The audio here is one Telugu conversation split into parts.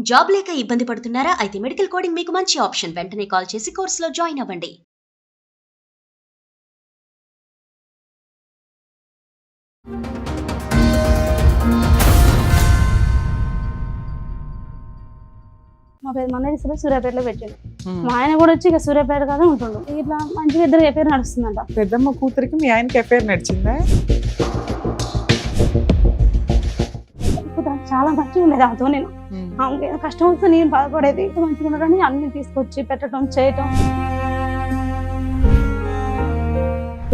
జాబ్ లేక ఇబ్బంది పడుతున్నారా? అయితే మెడికల్ కోడింగ్ మీకు మంచి ఆప్షన్. వెంటనే కాల్ చేసి కోర్సులో జాయిన్ అవ్వండి. మా పెద్దమన్నది సూర్యాపేటలో పెట్టిండు. మా ఆయన కూడా వచ్చి ఇక సూర్యాపేట కదా ఉంటుండు. ఇట్లా మంచిగా ఇద్దరు ఎఫైర్ నడుస్తుందంట. పెద్దమ్మ కూతురికి మీ ఆయనకి ఎఫైర్ నడిచిందా? చాలా మంచిగా ఉండేది ఆమెతో. నేను ఆమెకి ఏదో కష్టం వస్తే నేను బాధపడేది. మంచిగా ఉండడానికి అన్ని తీసుకొచ్చి పెట్టడం చేయటం.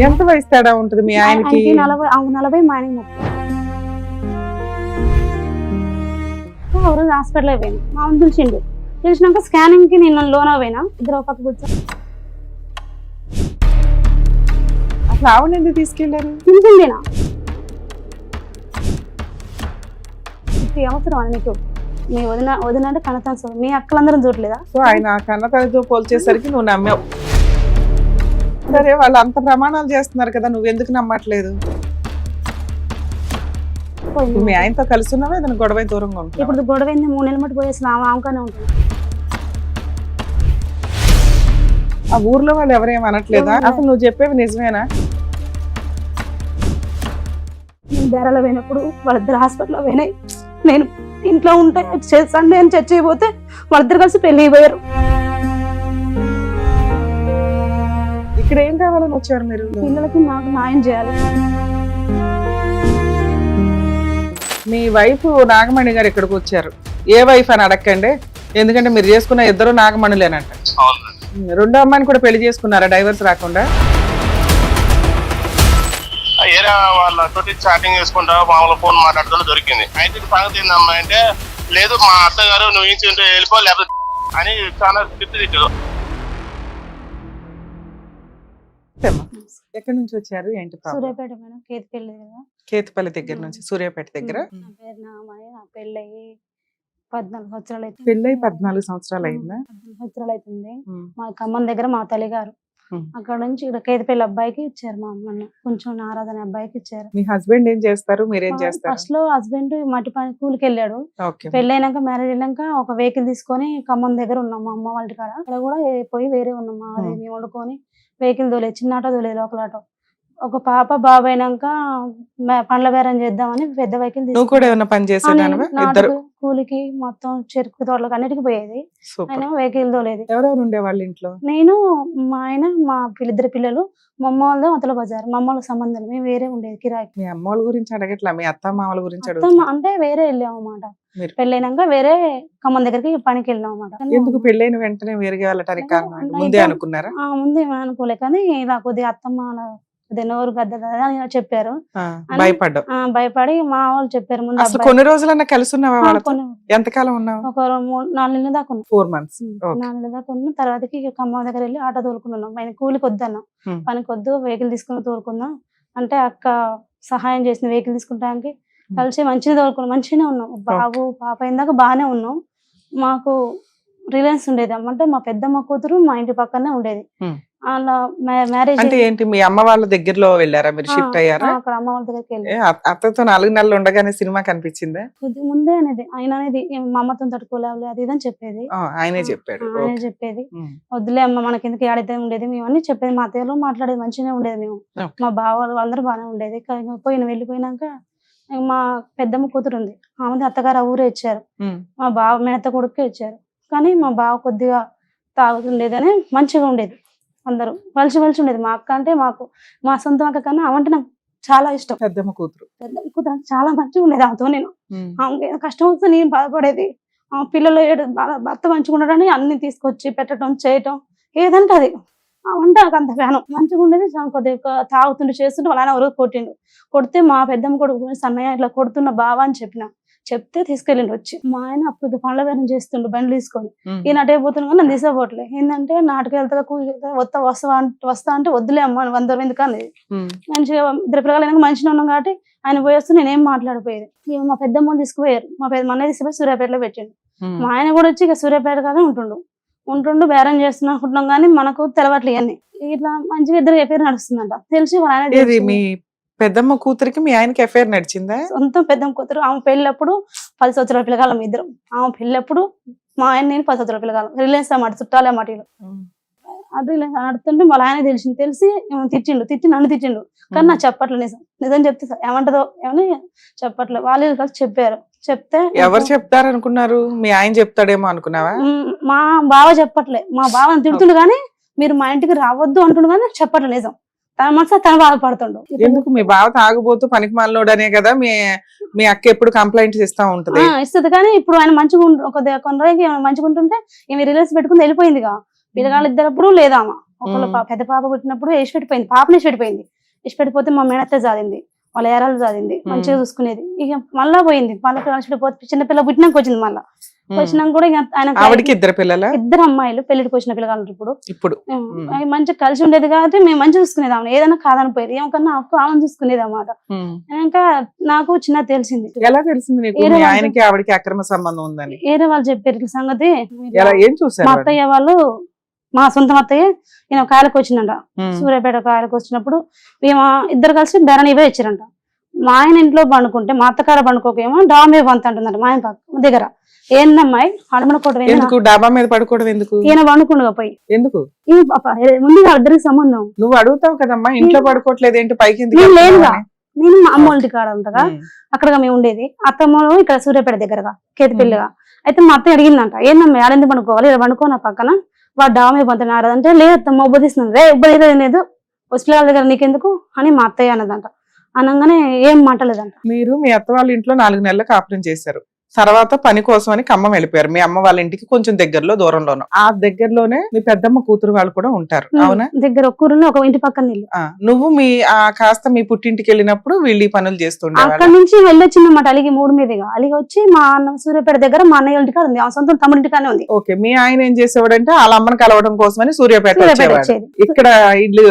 ఎంత వయసు తేడా ఉంటుంది మీ ఆయనకి? 40 మా ఆయనకి 30. ఒక రోజు హాస్పిటల్ అయిపోయింది. మా ఆయన పిలిచిండు. పిలిచినాక స్కానింగ్ కి నేను లోన్ పోయినా. ఇద్దరు ఒక పక్క కూర్చో. అసలు ఆవిడ ఎందుకు తీసుకెళ్లారు? పిలిచిందేనా అవసరం అని నీకు? మీ వదిన అంటే కనతాను. మీ అక్కలందరం చూడలేదా? సో ఆయన కన్నతల్లితో పోల్చేసరికి నువ్వు నమ్మావు. సరే, వాళ్ళు అంత ప్రమాణాలు చేస్తున్నారు కదా, నువ్వెందుకు నమ్మట్లేదు? మీ ఆయనతో కలిసి ఉన్నావా? ఏదైనా గొడవ దూరంగా ఉంటుంది? ఇప్పుడు గొడవ 3 నెలల మట్టి పోయేసి ఆమెకానే ఉంటుంది. ఆ ఊర్లో వాళ్ళు ఎవరేం అనట్లేదా? అసలు నువ్వు చెప్పేవి నిజమేనా? నేను బేరాలో పోయినప్పుడు వాళ్ళిద్దరు హాస్పిటల్లో పోయినాయి. నేను ఇంట్లో ఉంటే సండే అని చర్చ అయిపోతే వాళ్ళిద్దరు కలిసి పెళ్లి అయిపోయారు. ఇక్కడ ఏం కావాలని వచ్చారు మీరు? పిల్లలకి నాకు న్యాయం చేయాలి. మీ వైఫ్ నాగమణి గారు ఇక్కడికి వచ్చారు. ఏ వైఫ్ అని అడగండి, ఎందుకంటే మీరు చేసుకున్న ఇద్దరు నాగమణులేనంట. రెండో అమ్మాయిని కూడా పెళ్లి చేసుకున్నారా డైవర్స్ రాకుండా? ఏరా వాళ్ళతో చాటింగ్ చేసుకుంటా మామూలు ఫోన్ మాట్లాడుతూ దొరికింది. అయితే సంగతి ఏందమ్మా అంటే, లేదు మా అత్తగారు నువ్వు ఇంటి వెళ్ళిపో లేకపోతే అని చాలా తిట్టారు. ఎక్కడి నుంచి వచ్చారు? ఏంటి? సూర్యాపేట మేడం, కేతిపల్లి కదా. కేతిపల్లి దగ్గర నుంచి, సూర్యాపేట దగ్గర. నా పేరు నాగమణి. నా పెళ్ళయి 14 సంవత్సరాలు అవుతుంది. పెళ్ళై 14 సంవత్సరాలు అయిందా? 14 సంవత్సరాలు అవుతుంది. మా ఖమ్మం దగ్గర మా తల్లిగారు. అక్కడ నుంచి ఇక్కడ కేతిపల్లి అబ్బాయికి ఇచ్చారు. మా అమ్మని కొంచెం నారాధన అబ్బాయికి ఇచ్చారు. మీ హస్బెండ్ ఏం చేస్తారు, మీరేం చేస్తారు? ఫస్ట్ లో హస్బెండ్ మట్టి పని కూలికి వెళ్ళాడు. ఓకే. పెళ్ళైనాక మ్యారేజ్ అయినాక ఒక వెహికల్ తీసుకొని ఖమ్మం దగ్గర ఉన్నాం. మా అమ్మ వాళ్ళ కాడ అక్కడ కూడా పోయి వేరే ఉన్నాం. అదే మేము వండుకొని వెహికల్ తోలేదు. చిన్న ఆటో తోలేదు, లోకల్ ఆటో. ఒక పాప బాబు అయినాక పండ్ల బేరం చేద్దామని పెద్ద వెహికల్ నువ్వు కూడా ఏమైనా పని చేసేదానివా? ఇద్దరు కూలికి మొత్తం చెరుకు తోటలకు అన్నిటికి పోయేది. ఆయన వెహికల్ తోలేదు. ఎవరెవరు ఉండేవాళ్ళ ఇంట్లో? నేను, మా ఆయన, మా ఇద్దరు పిల్లలు. మా అమ్మ వాళ్ళది అవతల బజార్. మా అమ్మ వాళ్ళ సంబంధం మేము వేరే ఉండేది కిరాయి. మీ అమ్మ వాళ్ళ గురించి అడగట్లా, మీ అత్త మామల గురించి అంటే వేరే వెళ్ళాం అన్నమాట. పెళ్ళైనాక వేరే ఖమ్మం దగ్గరికి పనికి వెళ్ళాం అన్నమాట. ఎందుకు పెళ్ళైన వెంటనే వేరుగా వెళ్ళటానికి కారణం ముందే అనుకున్నారా? ముందే అనుకోలే, కానీ ఇలా కొద్దిగా అత్తమ్మ నోరు గద్ద చెప్పారు. భయపడి మా వాళ్ళు చెప్పారు ముందు. అసలు కొన్ని రోజులన్నా కలిసి ఉన్నావా వాళ్ళతో? ఎంతకాలం ఉన్నావు? ఒక 4 నెలల దాకా ఉన్నాం. 4 months. 4 నెలల దాకా ఉన్నాం. తర్వాతకి ఖమ్మం దగ్గర వెళ్ళి ఆటో తోలుకున్నాం. ఆయన కూలికి వద్దన్నాం. పనికి వద్దు, వెహికల్ తీసుకుని తోలుకుందాం అంటే అక్క సహాయం చేసింది. వెహికల్ తీసుకుంటానికి కలిసి మంచిగా తోలుకున్నాం. మంచిగానే ఉన్నాం. బాబు పాప అయిందాక బాగానే ఉన్నాం. మాకు రిలయన్స్ ఉండేది. అంటే మా పెద్దమ్మ కూతురు మా ఇంటి పక్కనే ఉండేది. అలా మ్యారేజ్ అంటే ఏంటి, మీ అమ్మ వాళ్ళ దగ్గరలో వెళ్ళారా మీరు? షిఫ్ట్ అయ్యారా? అక్కడ అమ్మ వాళ్ళ దగ్గరికి వెళ్ళి అత్తతో 4 నెలలు ఉండగానే సినిమా కనిపించిందా? కొద్దిగా ముందే అనేది. ఆయన అనేది మా అమ్మతో తట్టుకోలేవు అది ఇదని చెప్పేది. ఆయనే చెప్పాడు. ఆయనే చెప్పేది. వద్దులే అమ్మ, మనకి ఎందుకు ఆడితే ఉండేది. మేము అన్ని చెప్పేది. మా అత్తయ్యలో మాట్లాడేది మంచిగానే ఉండేది. మేము మా బావ అందరూ బాగానే ఉండేది. వెళ్ళిపోయినాక మా పెద్దమ్మ కూతురు ఉంది, ఆమెది అత్తగారు ఆ ఊరే ఇచ్చారు. మా బావ మేనత్త కొడుకే ఇచ్చారు. కానీ మా బావ కొద్దిగా తాగుతుండేది అని మంచిగా ఉండేది. అందరూ కలిసి ఉండేది. మా అక్క అంటే మాకు మా సొంతం అక్క కన్నా ఆమె అంటే నాకు చాలా ఇష్టం. పెద్దమ్మ కూతురు చాలా మంచిగా ఉండేది ఆమెతో. నేను ఆమెకి కష్టం వస్తే నేను బాధపడేది. పిల్లలు భర్త మంచిగా ఉండడానికి అన్ని తీసుకొచ్చి పెట్టడం చేయటం ఏదంటే అది అంటే నాకు అంత ఫ్యానం. మంచిగా ఉండేది. కొద్దిగా తాగుతుంటే చేస్తుంటే వాళ్ళ ఆయన ఎవరో కొడితే మా పెద్దమ్మ కొడుకు సన్నయ్య ఇట్లా కొడుతున్న బావ అని చెప్తే తీసుకెళ్ళిండు వచ్చి. మా ఆయన అప్పుడు పండ్ల బేరం చేస్తుండు బండ్లు తీసుకొని. ఈయన అటే పోతున్నా కానీ నన్ను తీసుకోవట్లే. ఏంటంటే నాటుకు వెళ్తా వస్తా అంటే వద్దులే అమ్మ 100 ఎందుకు అనేది. మంచిగా ఇద్దరు పిల్లలు మంచిగా ఉన్నాం కాబట్టి ఆయన పోయేస్తూ నేనేం మాట్లాడిపోయేది. మా పెద్దమ్మ తీసుకుపోయారు. మా పెద్దమన్నది తీసుకుపోయి సూర్యాపేటలో పెట్టిండు. మా ఆయన కూడా వచ్చి ఇక సూర్యాపేట కదా ఉంటుండు బేరం చేస్తున్నా అనుకుంటున్నాం కానీ మనకు తెలవట్లే అన్ని. ఇట్లా మంచిగా ఇద్దరు ఎఫైర్ నడుస్తుందంట తెలిసి వాళ్ళ ఆయన పెద్దమ్మ కూతురికి మీ ఆయనకి అఫైర్ నడిచిందా? సొంతం పెద్దమ్మ కూతురు. ఆమె పెళ్ళప్పుడు 10 సంవత్సరాల పిల్లగాలం ఇద్దరం. ఆమె పెళ్ళప్పుడు మా ఆయన నేను 10 సంవత్సరాల పిల్లగాలం. రిలయన్స్ అన్నమాట, చుట్టాలే మాట వీళ్ళు. అది రిలయన్స్ ఆడుతుంటే వాళ్ళ ఆయన తెలిసి తిట్టి నన్ను తిట్టిండు. కానీ నాకు చెప్పట్లేదు. నిజం చెప్తే ఏమంటదో ఏమని చెప్పట్లేదు. వాళ్ళు కలిసి చెప్పారు. చెప్తే ఎవరు చెప్తారు అనుకున్నారు? మీ ఆయన చెప్తాడేమో అనుకున్నావా? మా బావ చెప్పట్లే. మా బావని తిడుతుండు కానీ మీరు మా ఇంటికి రావద్దు అంటుండు కానీ చెప్పట్లేదు నిజం. తన మనసు తన బాధపడుతుండు. ఎందుకు? మీ బావ తాగుబోతూ పనికి మాలోడనే కదా మీ అక్క ఎప్పుడు కంప్లైంట్స్ ఇస్తా ఉంటది. ఇస్తుంది కానీ ఇప్పుడు ఆయన మంచిగా కొన్ని రోజులకి మంచిగా ఉంటుంటే ఈమె రిలేస్ పెట్టుకుని వెళ్ళిపోయిందిగా. పిల్లగాళ్ళు ఇద్దరప్పుడు లేదామా ఒకళ్ళు పెద్ద పాప పుట్టినప్పుడు వేసి పెట్టిపోయింది. పాపని వేసి పెట్టిపోయింది. వేసి పెట్టిపోతే మా మేనత్తే జాదింది, వాళ్ళ ఏరాలు జాదింది, మంచిగా చూసుకునేది. ఇక మళ్ళా పోయింది. మళ్ళీ కలిసిపోతే చిన్నపిల్ల పుట్టినాక వచ్చింది. మళ్ళా వచ్చినాక కూడా ఇక ఆవిడకి ఇద్దరు పిల్లల, ఇద్దరు అమ్మాయిలు పెళ్లికి వచ్చిన పిల్లగాళ్ళు. ఇప్పుడు ఇప్పుడు మంచిగా కలిసి ఉండేది కాబట్టి మేము మంచిగా చూసుకునేది. ఆమె ఏదైనా కాదనిపోయేది. ఏమకన్నా అప్పు ఆమెను చూసుకునేది అన్నమాట. ఇంకా నాకు చిన్న తెలిసింది. ఎలా తెలిసింది నీకు మీ ఆయనకి ఆవిడకి అక్రమ సంబంధం ఉందని? వేరే వాళ్ళు చెప్పారు ఇట్లా సంగతి. ఏం చూసారు? మా అత్తయ్య వాళ్ళు, మా సొంత అత్తయ్య ఈయన కాయలకు వచ్చిందంట. సూర్యాపేట కాయలకు వచ్చినప్పుడు మేము ఇద్దరు కలిసి బెరణివే ఇచ్చారంట. మా ఆయన ఇంట్లో పండుకుంటే మా అత్తకాడ పండుకోకేమో డాబా మీద పంత అంటుందంట మా ఆయన పక్క దగ్గర. ఏందమ్మాయి అడమనుకోవడం ఎందుకు? డాబా మీద పడుకోవడం ఎందుకు? ఈయన పండుకుండగా పోయి ఎందుకు ముందు ఇద్దరికి సంబంధం. నువ్వు అడుగుతావు కదమ్మా, ఇంట్లో పడుకోవట్లేదు ఏంటి పైకి? లేదుగా, నేను మా అమ్మ ఇంటి కాడ ఉంటగా అక్కడగా మేము ఉండేది. అత్తమ్మ ఇక్కడ సూర్యాపేట దగ్గరగా కేతిపిల్లగా. అయితే మా అత్తయ్య అడిగిందంట, ఏందమ్మా ఆడెందుకు పండుకోవాలి, ఇలా పండుకోనా పక్కన వాడు డాబా మీద పంతున్నాడు అంటే, లేదమ్మా ఉబ్బదిస్తున్నాను. రే ఉబ్బది లేదు హాస్పిటల్ దగ్గర నీకెందుకు అని మా అత్తయ్య అన్నదంట. అనగానే ఏం మాటలేదంట. మీరు మీ అత్త వాళ్ళ ఇంట్లో 4 నెలలు కాపురం చేశారు. తర్వాత పని కోసం అని ఖమ్మం వెళ్ళిపోయారు. మీ అమ్మ వాళ్ళ ఇంటికి కొంచెం దగ్గరలో దూరంలోనూ. ఆ దగ్గరలోనే మీ పెద్దమ్మ కూతురు వాళ్ళు కూడా ఉంటారు, అవునా? దగ్గర ఒక్కూరులో ఒక ఇంటి పక్కన ఇల్లు. నువ్వు కాస్త మీ పుట్టింటికి వెళ్ళినప్పుడు వీళ్ళు ఈ పనులు చేస్తుండే. అక్కడ నుంచి వెళ్ళొచ్చిందన్నమాట అలిగి 3 మీదుగా. అలిగి వచ్చి మా అన్న సూర్యాపేట దగ్గర మా అన్నయ్య ఇంటికి ఉంది. ఆ సొంతం తమ్ముడింటికానే ఉంది. ఓకే, మీ ఆయన ఏం చేసేవాడంటే వాళ్ళ అమ్మని కలవడం కోసమని సూర్యాపేట వచ్చేవాడు. ఇక్కడ ఇల్లు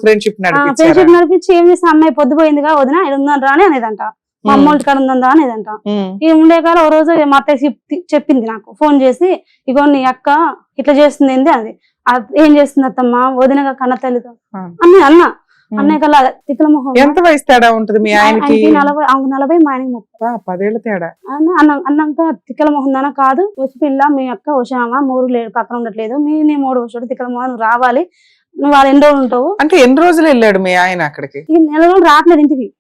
ఫ్రెండ్షిప్ నడిపించి ఏం చేసిన అమ్మాయి పొద్దుపోయిందిగా వదిన ఇది ఉందని రాని అనేదంట. మా అమ్మ ఇంటి కాడ ఉందా అనేదంట. ఈ ఉండే కాడ ఓ రోజు మా అత్తయ్య చెప్పింది నాకు ఫోన్ చేసి, ఇగో నీ అక్క ఇట్లా చేస్తుంది ఏంది అది. ఏం చేస్తుంది అత్తమ్మ వదినగా కన్న తల్లితో అని అన్నయ్య కల్లా తిక్కల మొహం. ఎంత వయసు తేడా ఉంటది మీ ఆయనకి? 40 మా ఆయనకి 30. 10 ఏళ్ల తేడా. అన్నాక తిక్కల మొహం దానా కాదు, వచ్చి పిల్ల మీ అక్క వచ్చామా 3 లేడు పక్కన ఉండట్లేదు, నీ 3 వచ్చాడు తిక్కల మొహం, నువ్వు రావాలి, నువ్వు వాళ్ళు 2 రోజులు ఉంటావు. అంటే ఎన్ని రోజులు వెళ్ళాడు మీ ఆయన అక్కడికి? ఈ 4 రోజులు రావట్లేదు ఇంటికి.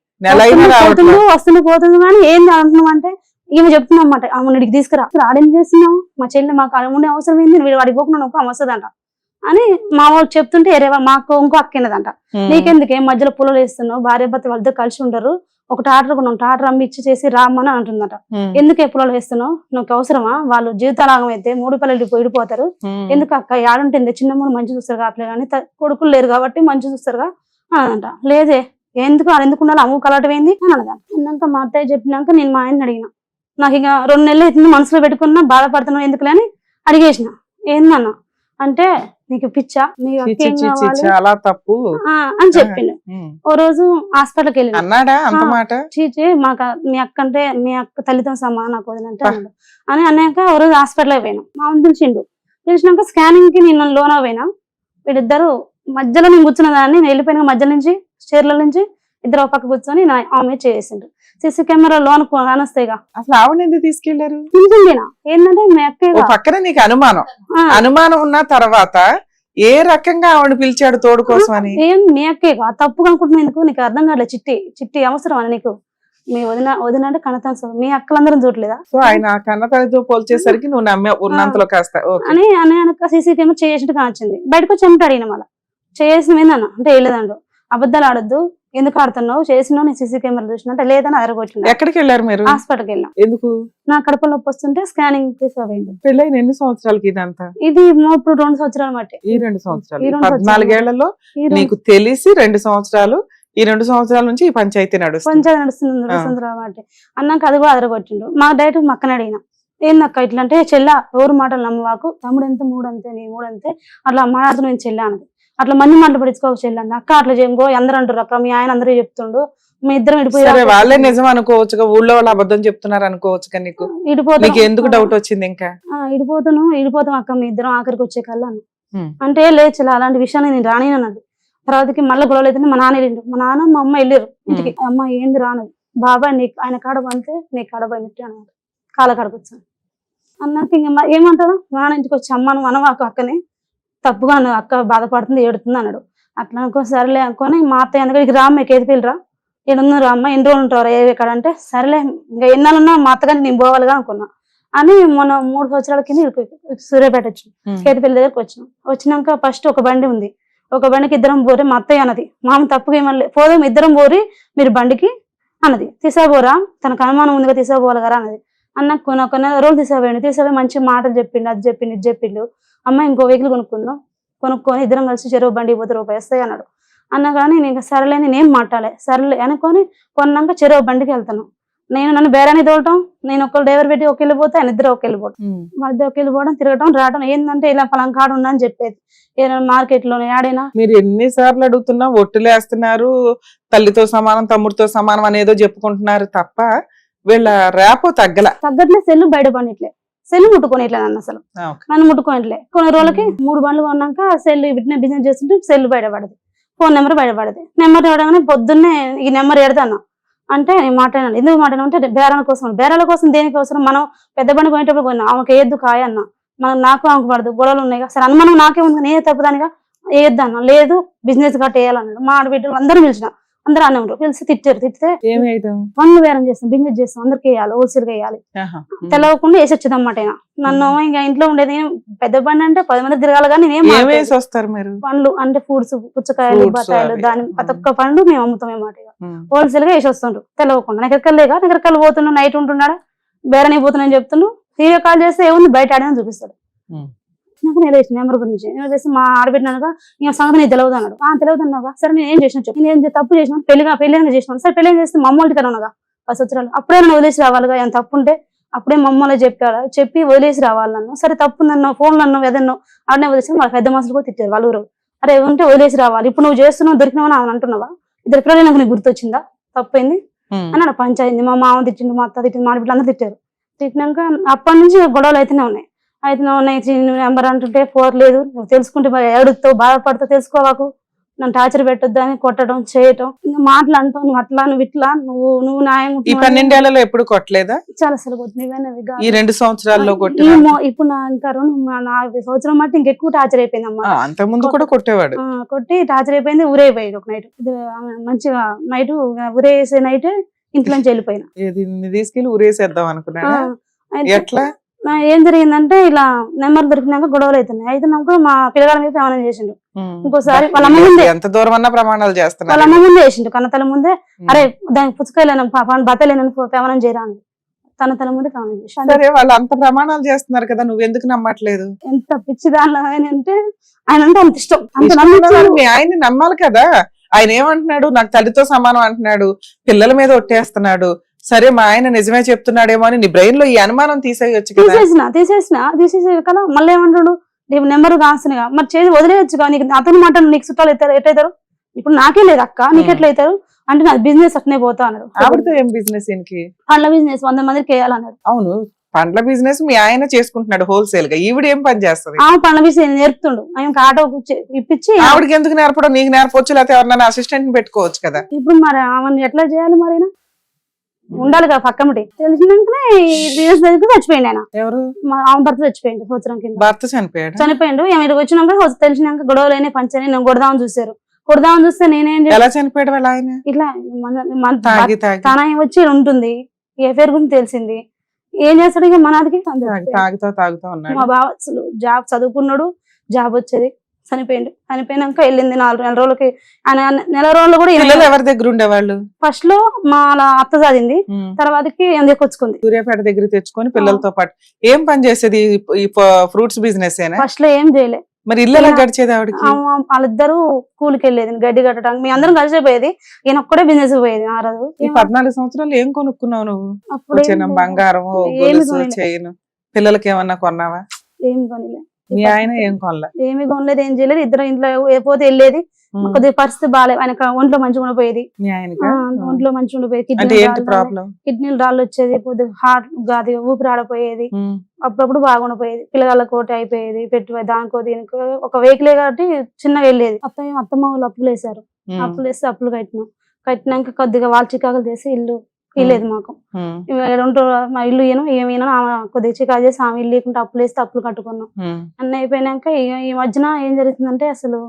వస్తుంది పోతుంది కానీ ఏంది అంటున్నావు అంటే ఈమె చెప్తున్నమాట, ఆమెడికి తీసుకురా. ఆడేం చేస్తున్నావు, మా చెల్లి మాకు ఉండే అవసరం ఏంది, వీడు వాడికి పోకుండా ఒక వస్తుందంట అని మా వాళ్ళు చెప్తుంటే, మాకు ఇంకో అక్కినదంట. నీకెందుకే మధ్యలో పొలాలు వేస్తున్నావు, భార్య భర్త వాళ్ళతో కలిసి ఉండరు, ఒక టాటర్ కొన్నాం, టాటర్ అమ్మి ఇచ్చి చేసి రామ్మని అంటుందట. ఎందుకే పొలాలు వేస్తున్నావు, నాకు అవసరమా, వాళ్ళు జీవితాలాగం అయితే 3 పిల్లలు విడిపోతారు, ఎందుకు అక్క ఆడుంటుంది, చిన్న మూడు మంచి చూస్తారు కావట్లేదు కానీ కొడుకులు లేరు కాబట్టి మంచి చూస్తారుగా అనంట. లేదే ఎందుకు ఎందుకు ఉండాలి, అమ్ము కలవటం ఏంది అని అన్నదాన్ని. అన్నాక మా అత్తయ్య చెప్పినాక నేను మా ఆయన అడిగిన, నాకు ఇక 2 నెలలు అవుతుంది మనసులో పెట్టుకున్నా, బాధపడుతున్నావు ఎందుకులే అని అడిగేసిన. ఏందన్నా అంటే, నీకు పిచ్చా, చాలా తప్పు అని చెప్పిండు. ఓ రోజు హాస్పిటల్కి వెళ్ళి అన్నాడా అంత మాట? చీచి మాకు మీ అక్క అంటే మీ అక్క తల్లితో సమానం నాకు వదినంటే అన్నాడు అని అన్నాక ఓ రోజు హాస్పిటల్కి పోయినా. మా అమ్మ పిలిచిండు. పిలిచినాక స్కానింగ్ కి నేను లోన పోయినా. వీళ్ళిద్దరు మధ్యలో నేను కూర్చున్న దాన్ని, నేను వెళ్ళిపోయిన మధ్య నుంచి చీరల నుంచి ఇద్దరు ఒక పక్క కూర్చొని ఆమె చేసిండు. సీసీ కెమెరా లోన్ కానొస్తాయిగా. అసలు ఆవిడ ఎందుకు తీసుకెళ్లారు? ఏంటంటే మీ అక్క పక్కన నీకు అనుమానం ఉన్న తర్వాత ఏ రకంగా ఆవిడ పిలిచాడు తోడు కోసం అని? ఏం మీ అక్కేగా తప్పు అనుకుంటున్నా, ఎందుకు నీకు అర్థం కావట్లేదు. చిట్టి అవసరం అని నీకు, మీ వదిన అంటే కన్నతనం, మీ అక్కలందరం చూడలేదా? సో ఆయన కన్నతల్లితో పోల్చేసరికి నువ్వు నమ్మే ఉన్నంతలో కాస్త అని సీసీ కెమెరా చేసినట్టు కానొచ్చింది. బయటకు వచ్చి ఏమిటి అడిగిన, మళ్ళీ చేసిన ఏందన్న అంటే వెళ్ళదండు, అబద్ధాలు ఆడొద్దు, ఎందుకు ఆడుతున్నావు, చేసినావు, నేను సీసీ కెమెరా చూసిన అంటే లేదని అదరగొచ్చింది. ఎక్కడికి వెళ్ళారు మీరు? హాస్పిటల్కి వెళ్ళాం. ఎందుకు? నా కడుపులో నొప్పి వస్తుంటే స్కానింగ్ తీసుకోపోయింది. పెళ్ళైన ఎన్ని సంవత్సరాలకి ఇదంతా? ఇది ఇప్పుడు 2 సంవత్సరాలు బట్టి. ఈ 2 సంవత్సరాలు 14 ఏళ్లలో నీకు తెలిసి 2 సంవత్సరాలు, ఈ 2 సంవత్సరాల నుంచి ఈ పంచాయతీ నడుస్తుంది. 2 సంవత్సరాలు బట్టి అన్నాక అది కూడా అదరగొచ్చిండు. మా డైరెక్ట్ మక్కన అడిగిన, ఏందక్క ఇట్లా అంటే, చెల్లా ఎవరు మాటలు నమ్మవాకు, తమ్ముడు ఎంత 3 అంతే నీ 3 అంతే అట్లా మాట్లాడుతూ నేను చెల్లా అన్నది. అట్లా మంది మాటలు పడించుకోక చెల్లంది. అక్క అట్లా చేయకో, అందరూ అంటారు అక్క, మీ ఆయన అందరూ చెప్తుండు, మీ ఇద్దరం విడిపోయి. వాళ్ళే నిజం అనుకోవచ్చు, ఊళ్ళో వాళ్ళు అబద్ధం చెప్తున్నారు అనుకోవచ్చు. నీకు నీకు ఎందుకు డౌట్ వచ్చింది? ఇంకా ఇడిపోతాం అక్క, మీ ఇద్దరం ఆఖరికి వచ్చే కల్లా అంటే లేదు చెల్లా అలాంటి విషయాన్ని నేను రానినన్నది. తర్వాతకి మళ్ళీ గొడవలు అయితే మా నాన్న వెళ్ళిండు, మా నాన్న మా అమ్మ వెళ్ళారు ఇంటికి. అమ్మ ఏంది రానది బాబాయ్ నీకు ఆయన కాడ పంతే నీ కాడ పోయినట్టు అన్నారు. కాళ్ళ కాడకు వచ్చాను అన్నాక ఇంక ఏమంటారు, మా నాన్న ఇంటికి వచ్చి అమ్మ నువ్వు అనవాకు అక్కని, తప్పుగా అన్న అక్క బాధపడుతుంది ఏడుతుంది అన్నాడు. అట్లా అనుకో సరేలే అనుకొని మా అత్తయ్య అందుకడికి రా మీకు ఏది పిల్లరా ఏడున్నారు అమ్మ ఎన్ని రోజులు ఉంటారు ఎక్కడ అంటే సరేలే ఇంకా ఎన్నాళ్ళున్నా మా అత్తగాని నేను పోవాలిగా అనుకున్నా అని మొన్న 3 సంవత్సరాల కింద సూర్యాపేట వచ్చిన కేతిపల్లి దగ్గరకు వచ్చినాం. వచ్చినాక ఫస్ట్ ఒక బండి ఉంది, ఒక బండికి ఇద్దరం పోరి మా అత్తయ్య అన్నది మామ తప్పుగా ఏమన్నా పోదాం ఇద్దరం పోరి మీరు బండికి అన్నది, తీసాబోరా తనకు అనుమానం ఉందిగా తీసాబోవాలి కదా అన్నది. అన్న కొన్ని రోజులు తీసాపోయి మంచి మాటలు చెప్పిండు, అది చెప్పిండు ఇది చెప్పిండు. అమ్మ ఇంకో వెహికల్ కొనుక్కొని ఇద్దరం కలిసి చెరువు బండికి పోతే రూపాయి వస్తాయి అన్నాడు. అన్న కానీ నేను సరేలే నేనేం మాట్లాడలే సరేలే అనుకొని కొన్నాక చెరువు బండికి వెళ్తాను. నన్ను బేరాన్ని తోలటం, నేను ఒక డ్రైవర్ పెట్టి ఒక వెళ్ళిపోతే ఆయన ఇద్దరు ఒక వెళ్ళిపోవడం, మా ఇద్దరు ఒక వెళ్ళిపోవడం తిరగటం రావడం. ఏంటంటే ఇలా పలంకాడు ఉన్నా అని చెప్పేది ఏదైనా మార్కెట్ లో ఆడైనా. మీరు ఎన్నిసార్లు అడుగుతున్నా ఒట్టులేస్తున్నారు, తల్లితో సమానం తమ్ముడితో సమానం అనేదో చెప్పుకుంటున్నారు తప్ప వీళ్ళ రేపో తగ్గట్లే. సెల్లు బయట పడినట్లే, సెల్ ముట్టుకోనిట్లే నన్ను అసలు, నన్ను ముట్టుకోనిట్లే. కొన్ని రోజులకి 3 బండ్లు కొన్నాక సెల్ వీటినే బిజినెస్ చేస్తుంటే సెల్ బయటపడదు, ఫోన్ నెంబర్ బయటపడదు. నెంబర్ ఇవ్వగానే పొద్దున్నే ఈ నెంబర్ ఎడతాను అంటే నేను మాట్లాడాను. ఎందుకు మాట్లాడాను అంటే బేరాల కోసం దేనికి అవసరం, మనం పెద్ద బండి పోయేటప్పుడు పోయినా ఆమెకు ఏద్దు కాయ అన్న, మనం నాకు ఆమెకు పడదు గొడవలు ఉన్నాయి సరే అనుమానం నాకే ఉంది నేనే తప్పుదానిగా ఏద్దు అన్న, లేదు బిజినెస్ గట్ట వేయాలన్నాడు. మా ఆడబిడ్డలు అందరూ పిలిచిన అందరూ అన్న ఉంటారు పిలిచి తిట్టితే పనులు వేరం చేస్తాం బిజినెస్ చేస్తాం అందరికి వేయాలి హోల్సేల్ గా వేయాలి తెలవకుండా వేసి వచ్చేది అన్నమాట. నన్ను ఇంకా ఇంట్లో ఉండేది పెద్ద బండి అంటే 10 మంది తిరగాలి కానీ పండ్లు అంటే ఫ్రూట్స్ పుచ్చకాయలు బత్తాయిలు దాని ప్రతి ఒక్క పండు మేము అమ్ముతాం అన్నమాట. హోల్సేల్ గా వేసి వస్తుండ్రు తెలవకుండా. నగరకల్లు పోతున్నాడు నైట్ ఉంటున్నాడా బేరని పోతున్నాను చెప్తున్నాడు. వీడియో కాల్ చేస్తే ఏముంది బయట ఆడని చూపిస్తాడు. నాకు నేను వేసిన నెంబర్ గురించి నేను చేసి మా ఆడబిడ్డనగా ఇంకా సంగతి నేను తెలియదు అన్నాడు. తెలియదు అన్నాగా సరే నేను ఏం చేసిన చెప్పి నేను తప్పు చేసిన పెళ్లి చేసినాను సరే పెళ్లి చేస్తే మా అమ్మోళ్ళకి అనగా 10 సంవత్సరాలు అప్పుడే నన్ను వదిలేసి రావాలిగా ఏం తప్పు ఉంటే అప్పుడే మా అమ్మలో చెప్పి వదిలేసి రావాలి నన్ను. సరే తప్పు నన్ను ఫోన్ నన్ను ఏదన్నా ఆడనే వదిలేసి వాళ్ళ పెద్ద మనుషులు కూడా తిట్టారు వాళ్ళు అరే ఉంటే వదిలేసి రావాలి ఇప్పుడు నువ్వు చేస్తున్నావు దొరికినావు అని అంటున్నావా ఇద్దరు పిల్లలు నాకు నీకు గుర్తొచ్చిందా తప్పైంది అని నా పంచాయింది. మా మామ తిట్టిండు మా అత్త తిట్టింది మా ఆడబిడ్డలు అందరూ తిట్టారు. తిట్టినాక అప్పటి నుంచి గొడవలు అయితేనే ఉన్నాయి. అయితే నెంబర్ అంటుంటే పోరలేదు నువ్వు తెలుసుకుంటే మరి ఏడుతావు బాధపడతావు తెలుసుకోవాకు నన్ను టార్చర్ పెట్టొద్దు అని కొట్టడం చేయటం ఇంకా మాటలు అంటావు నువ్వు అట్లా నువ్వు ఇట్లా నువ్వు న్యాయం. ఈ 12 ఏళ్లలో ఎప్పుడు కొట్టలేదా? చాలా అసలు ఈ 2 సంవత్సరాల్లో ఇప్పుడు నా ఇంకా 4 సంవత్సరం మట్టి ఇంకెక్కువ టార్చర్ అయిపోయింది అమ్మా. అంత ముందు కూడా కొట్టేవాడు కొట్టి టార్చర్ అయిపోయింది ఊరైపోయాడు ఒక నైట్ మంచిగా నైట్ ఊరేసే నైట్ ఇంట్లోంచి వెళ్ళిపోయినా తీసుకెళ్లి ఊరేసేద్దాం అనుకున్నా. ఎట్లా ఏం జరిగిందంటే ఇలా నెంబర్ దొరికినాక గొడవలు అవుతున్నాయి. అయితే నాకు మా పిల్లగాల మీద ప్రమాణం చేసిండు. ఇంకోసారి వాళ్ళ అమ్మ ముందే ఎంత దూరం అన్నా ప్రమాణాలు చేస్తున్నారు. వాళ్ళ అమ్మ ముందే చేసిండు కన్న తల ముందే అరే దానికి పుచ్చకాయలేను బతలేనని ప్రమాణం చేయరా అని తన తల ముందే ప్రమాణం చేసి. సరే వాళ్ళు అంత ప్రమాణాలు చేస్తున్నారు కదా నువ్వు ఎందుకు నమ్మట్లేదు? ఎంత పిచ్చి దానిలో ఆయన అంటే ఆయన అంటే అంత ఇష్టం మీ ఆయన్ని నమ్మాలి కదా. ఆయన ఏమంటున్నాడు నాకు తల్లితో సమానం అంటున్నాడు పిల్లల మీద ఒట్టేస్తున్నాడు. సరే మా ఆయన నిజమే చెప్తున్నాడేమో అని నీ బ్రెయిన్ లో ఈ అనుమానం తీసేయచ్చు తీసేసే కదా. మళ్ళీ ఏమంటాడు నీకు నెంబర్ కాస్తున్నా మరి చేసి వదిలేయచ్చు నీకు అతను మాట నీకు చుట్టాలు ఎట్లయితారు ఇప్పుడు నాకే లేదు అక్క నీకు ఎట్లయితారు అంటే నాకు బిజినెస్ అట్నే పోతా అన్నాడు. ఆవిడతో ఏం బిజినెస్ పండ్ల బిజినెస్ 100 మందికి వేయాలన్నాడు. అవును పండ్ల బిజినెస్ మీ ఆయన చేసుకుంటున్నాడు హోల్సేల్ గా ఈవిడ ఏం పని చేస్తుంది? పండ్ల బిజినెస్ నేర్పుతుండు ఆయనకి ఆటో ఇప్పించి. ఆవిడకి ఎందుకు నేర్పడం నీకు నేర్పవచ్చు లేకపోతే ఎవరినైనా అసిస్టెంట్ పెట్టుకోవచ్చు కదా. ఇప్పుడు మరి ఆమెను ఎట్లా చేయాలి మరి ఉండాలి కదా పక్కమటి తెలిసినాకనే బిజినెస్ దగ్గర చచ్చిపోయింది ఆయన. ఎవరు? ఆమె భర్త చచ్చిపోయింది సంవత్సరం కింద. భర్త చనిపోయిండు మీరు వచ్చినాక తెలిసినాక గొడవలైనా పంచని నేను కొడదామని చూస్తే నేనేం ఎలా చనిపోయాడు వాళ్ళ ఆయన? ఇట్లా తన వచ్చి ఉంటుంది ఎఫ్ఐఆర్ గురించి తెలిసింది ఏం చేస్తాడు ఇక మనదికి మా బావ అసలు జాబ్ చదువుకున్నాడు జాబ్ వచ్చేది చనిపోయినాక వెళ్ళింది 4 నెల రోజులకి. ఆయన నెల రోజులు కూడా ఎవరి దగ్గర ఉండేవాళ్ళు? ఫస్ట్ లో మా అత్త చదివింది తర్వాతకి తెచ్చుకుంది సూర్యాపేట దగ్గర తెచ్చుకొని పిల్లలతో పాటు. ఏం పని చేసేది? ఫ్రూట్స్ బిజినెస్ ఫస్ట్ లో ఏం చేయలే. మరి ఇల్లు ఎలా గడిచేది ఆవిడకి? వాళ్ళిద్దరు కూలికి వెళ్ళేది గడ్డి కట్టడానికి మీ అందరం కలిసిపోయేది ఈయన ఒక్కడే బిజినెస్ పోయేది. ఆ రోజు ఈ 14 సంవత్సరాలు ఏం కొనుక్కున్నావు నువ్వు? అప్పుడు బంగారం చైన్ పిల్లలకి ఏమన్నా కొన్నావా? ఏం కొనలే. మీ ఆయన ఏం కొనలే? ఏమి కొనలేదు ఏం చేయలేదు. ఇద్దరు ఇంట్లో పోతే వెళ్ళేది కొద్దిగా పరిస్థితి బాగాలేదు ఆయన ఒంట్లో మంచిగా ఉండిపోయేది. ఒంట్లో మంచిగా ఉండిపోయేది కిడ్నీలు రాళ్ళు వచ్చేది కొద్దిగా హార్ట్ గాది ఊపిరి ఆడపోయేది అప్పుడప్పుడు బాగుండిపోయేది. పిల్లగాళ్ళ కోటి అయిపోయేది, పెట్టుబడి దానికో దీనికో. ఒక వెహికలే కాబట్టి చిన్నగా వెళ్ళేది. అత్తమ్మ వాళ్ళు అప్పులు వేసారు. అప్పులు వేస్తే అప్పులు కట్టినాక కొద్దిగా వాళ్ళు చికాకులు చేసి ఇల్లు ఇల్లేదు మాకు. మా ఇల్లు ఏమైనా కొద్దిగా చికాకు చేసి ఆమె ఇల్లు లేకుంటే అప్పులు వేస్తే అప్పులు కట్టుకున్నాం. అన్నీ అయిపోయినాక ఈ మధ్యన ఏం జరుగుతుందంటే అసలు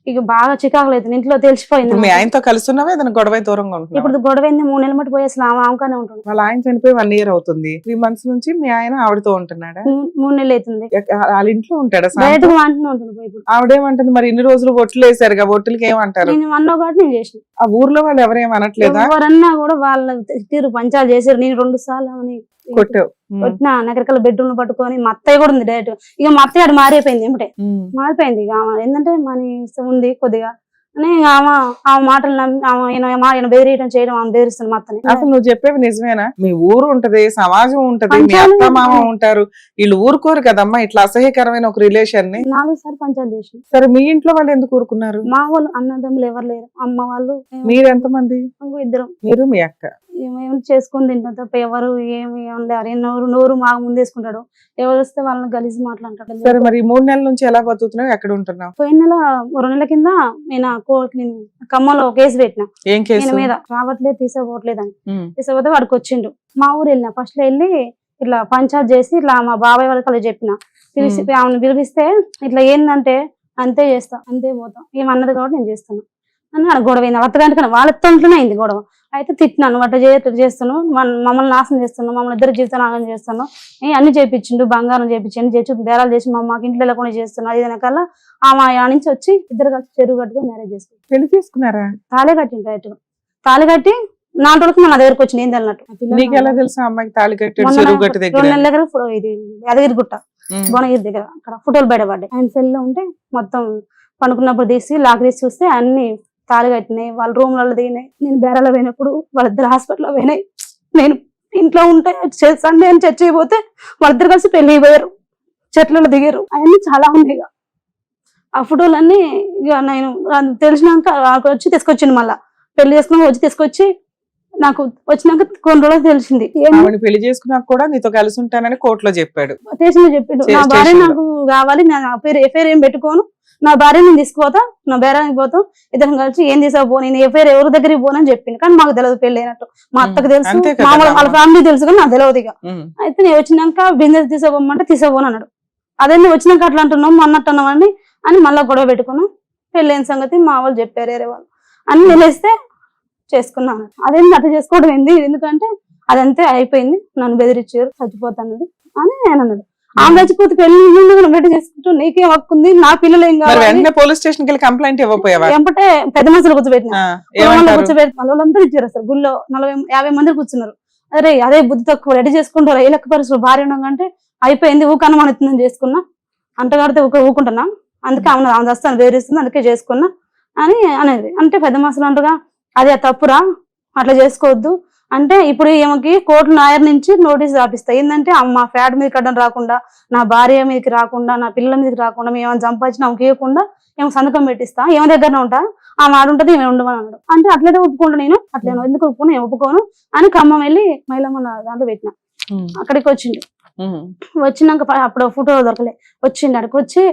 ఇక బాగా చికాకులు అవుతుంది. ఇంట్లో తెలిసిపోయింది. మీ ఆయనతో కలిసి ఉన్నావా ఏదైనా గొడవ దూరంగా ఉంటుంది? ఇప్పుడు గొడవ 3 నెలలు మట్టి పోయి అసలు ఆమెకానే ఉంటుంది. వాళ్ళ ఆయన చనిపోయి 1 year అవుతుంది. 3 months నుంచి మీ ఆయన ఆవిడతో ఉంటున్నాడా? 3 నెలలు అవుతుంది. వాళ్ళ ఇంట్లో ఉంటాడా? బయట వాంటనే ఉంటుంది. ఇప్పుడు ఆవిడేమంటుంది మరి? ఇన్ని రోజులు ఒట్లు వేసారుగా, ఒట్టులకి ఏమంటారు? నేను అన్నావు కాబట్టి నేను చేసిన. ఆ ఊర్లో వాళ్ళు ఎవరేం అనట్లేదా? ఎవరన్నా కూడా వాళ్ళ తీరు పంచాలు చేశారు. నేను 2 సార్లు అని కొట్టావు. కొట్టిన నగరికల బెడ్రూమ్ పట్టుకొని మా అత్తయ్య కూడా ఉంది డైరెక్ట్. ఇక మా అత్తయ్య ఆడ మారిపోయింది. ఏమిటే మారిపోయింది. ఇక ఏంటంటే మనీ ఉంది కొద్దిగా అని ఆమె మాటలు ఆయన బెదిరియడం చేయడం, ఆమె బెదిరిస్తుంది మా అత్తని. అసలు నువ్వు చెప్పేవి నిజమేనా? మీ ఊరు ఉంటది, సమాజం ఉంటది, మీ అత్త మామ ఉంటారు, వీళ్ళు ఊరుకోరు కదమ్మా ఇట్లా అసహ్యకరమైన ఒక రిలేషన్ ని. 4 సార్లు పంచాలు చేసి. సరే మీ ఇంట్లో వాళ్ళు ఎందుకు ఊరుకున్నారు? మా వాళ్ళు అన్నదమ్ములు ఎవరు లేరు. అమ్మ వాళ్ళు. మీరు ఎంతమంది? 2. మీరు మీ అక్క. ఏమేమి చేసుకుని తింటాం తప్ప ఎవరు ఏమి లేరు. నోరు మాకు ముందేసుకుంటాడు. ఎవరు వస్తే వాళ్ళని గలీజ్ మాట్లాడతాడు. సరే మరి 3 నెలల నుంచి ఎలా బతుకుతున్నావు? ఎక్కడ ఉంటున్నావు? పోయిన నెల 2 నెలల కింద నేను ఖమ్మంలో కేసు పెట్టిన. ఏం కేసు? మీద రావట్లేదు, తీసుకోవట్లేదు అని. తీసుకోపోతే వాడికి వచ్చిండు. మా ఊరు వెళ్ళిన. ఫస్ట్ లో వెళ్ళి ఇట్లా పంచాయత్ చేసి ఇట్లా మా బాబాయ్ వాళ్ళకి చెప్పిన. ఆమెను పిలిపిస్తే ఇట్లా ఏంటంటే అంతే చేస్తా, అంతే పోతాం ఏమన్నది కాబట్టి నేను చేస్తాను అని ఆడ గొడవ అయింది. అత్తగంటకన్నా వాళ్ళతోనే అయింది గొడవ. అయితే తిట్టినాను, అట్లా చేస్తున్నావు, మమ్మల్ని నాశనం చేస్తున్నావు, మమ్మల్ని 2 జీవితం నాశనం చేస్తున్నావు, అన్ని చేపించిండు, బంగారం చేపించండి, చేసి బేరాలు చేసి మాకు ఇంట్లో లేకుండా చేస్తున్నావు. అది వెనకాల ఆమె ఆ నుంచి వచ్చి 2 కలిసి చెరువు కట్టుగా మ్యారేజ్ చేసుకున్నాం. పెళ్లి చేసుకున్నారా? తాళే కట్టిండు. డైరెక్ట్ తాళి కట్టి 4 రోజులకి మన దగ్గరకు వచ్చింది. ఏంది అన్నట్టు. నీకు ఎలా తెలుసు అమ్మాయికి తాళి కట్టాడు? చెరువు గట్టు దగ్గర 2 నెలల దగ్గర ఇది యాదగిరిగుట్ట భువనగిరి దగ్గర అక్కడ ఫోటోలు బయటపడ్డాయి. ఆయన సెల్ లో ఉంటే మొత్తం పండుకున్నప్పుడు తీసి లాక్ తీసి చూస్తే అన్ని తాళి కట్టినాయి. వాళ్ళ రూమ్లలో దిగినాయి. నేను బేరాలో పోయినప్పుడు వాళ్ళిద్దరు హాస్పిటల్లో పోయినాయి. నేను ఇంట్లో ఉంటే సండే అని చర్చ అయిపోతే వాళ్ళిద్దరు కలిసి పెళ్లి అయిపోయారు, చెట్లలో దిగారు. అవన్నీ చాలా ఉన్నాయి. ఇక ఆ ఫోటోలన్నీ ఇక నేను తెలిసినాక వచ్చి తీసుకొచ్చిండు. మళ్ళా పెళ్లి చేసుకున్నాక వచ్చి తీసుకొచ్చి నాకు వచ్చినాక కొన్ని రోజులు తెలిసింది. పెళ్లి చేసుకున్నాక కూడా నీతో కలిసి ఉంటానని కోర్టులో చెప్పాడు. స్టేషన్ లో చెప్పిండు. నా భార్య నాకు కావాలి, నా ఎఫ్ఐఆర్ ఏం పెట్టుకోను, నా భార్య నేను తీసుకుపోతా, నా బేరానికి పోతాం, ఇద్దరం కలిసి ఏం తీసుకోపో, నేను ఎఫ్ఐఆర్ ఎవరి దగ్గరికి పోనని చెప్పింది. కానీ మాకు తెలియదు పెళ్లి అయినట్టు. మా అత్తకు తెలుసు, వాళ్ళ ఫ్యామిలీ తెలుసు, కానీ నాకు తెలియదు. ఇక అయితే నేను వచ్చినాక బిజినెస్ తీసుకోమంటే తీసుకోపోను అన్నాడు. అదే నువ్వు వచ్చినాక అట్లా అంటున్నావు, అన్నట్టున్నావు అని మళ్ళీ గొడవ పెట్టుకున్నాం. పెళ్లి అయిన సంగతి మా వాళ్ళు చెప్పారు, వేరే వాళ్ళు అని నిలేస్తే చేసుకున్నాను. అదేంటి అట్లా చేసుకోవడం ఏంది, ఎందుకంటే అదంతే అయిపోయింది, నన్ను బెదిరించారు, చచ్చిపోతానది అని నేను అన్నాడు. ఆమె చచ్చిపోతే పెళ్లి బయట చేసుకుంటూ నీకేం హక్కుంది, నా పిల్లలు ఏం కావాలి. పోలీస్ స్టేషన్ కి కంప్లైంట్ ఇవ్వకపోయావా? ఎంపటే పెద్ద మనుషులు కూర్చోబెట్టిన, కూర్చోబెట్టి వాళ్ళందరూ ఇచ్చారు. అసలు గుళ్ళో 40-50 మంది కూర్చున్నారు. అరే అదే బుద్ధి తక్కువ రెడీ చేసుకుంటారు, ఏ లెక్క పరిస్థితులు భార్య ఉండగానే అయిపోయింది, ఊకనుమానిస్తుందని చేసుకున్నా, అంటగాడితే ఊకుంటున్నా, అందుకే ఆమె వస్తాను బెదిరిస్తుంది, అందుకే చేసుకున్నా అని అనేది. అంటే పెద్ద మనుషులు అంటారుగా, అదే తప్పురా, అట్లా చేసుకోవద్దు అంటే. ఇప్పుడు ఈమెకి కోర్టు లాయర్ నుంచి నోటీస్ రాపిస్తాయి. ఏంటంటే మా ఫ్యాట్ మీద కట్టడం రాకుండా, నా భార్య మీదకి రాకుండా, నా పిల్లల మీదకి రాకుండా, మేము ఏమైనా సంపాదించిన ఆమెకి ఇవ్వకుండా ఏమో సంతకం పెట్టిస్తా, ఏమ దగ్గరనే ఉంటా, ఆమె ఆడుంటది, ఏమైనా ఉండమని అన్నాడు. అంటే అట్లయితే ఒప్పుకుంటా, నేను అట్లా ఎందుకు ఒప్పుకున్నా, ఏం ఒప్పుకోను అని ఖమ్మం వెళ్ళి మహిళమ్మ దాంట్లో పెట్టిన. అక్కడికి వచ్చిండు. వచ్చినాక అప్పుడు ఫోటో దొరకలే, వచ్చిండు. అక్కడికి వచ్చి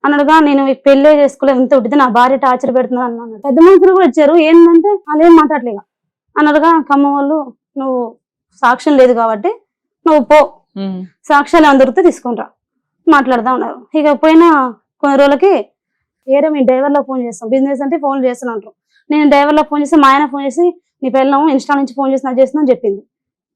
అన్నాడుగా, నేను పెళ్లి చేసుకోలేదు, ఇంత ఉంటుంది, నా భార్య టార్చర్ పెడుతుంది అన్నాడు. పెద్ద మనుషులు కూడా వచ్చారు. ఏంటంటే వాళ్ళు ఏం మాట్లాడలేక అన్నాడుగా, ఖమ్మం వాళ్ళు నువ్వు సాక్ష్యం లేదు కాబట్టి నువ్వు పో, సాక్ష్యాలు ఏమైనా దొరికితే తీసుకుంటా, మాట్లాడదాం అన్నారు. ఇక పోయిన కొన్ని రోజులకి ఏరే మీ డ్రైవర్లో ఫోన్ చేస్తాం, బిజినెస్ అంటే ఫోన్ చేస్తాను అంటారు. నేను డ్రైవర్లో ఫోన్ చేసి మా ఆయన ఫోన్ చేసి నీ పిల్లలు ఇన్స్టా నుంచి ఫోన్ చేసి చేస్తున్నా చెప్పింది.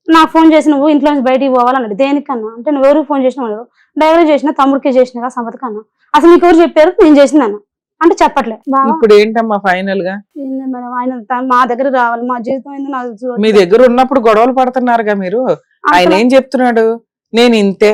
నాకు ఫోన్ చేసి నువ్వు ఇంట్లో నుంచి బయటికి పోవాలన్నాడు. దేనికన్నా అంటే నువ్వు ఎవరికి ఫోన్ చేసినావు అన్నారు. డ్రైవర్ చేసిన, తమ్ముడికి చేసిన, సంపత్ కన్నా. అసలు నీకు ఎవరు చెప్పారు నేను చేసిందన్న అంటే చెప్పట్లే. ఇప్పుడు ఏంటమ్మా ఫైనల్ గా? మేడం ఆయన మా దగ్గర రావాలి, మా జీవితం ఏందో నాకు. మీ దగ్గర ఉన్నప్పుడు గొడవలు పడుతున్నారుగా మీరు. ఆయన ఏం చెప్తున్నాడు? నేను ఇంతే,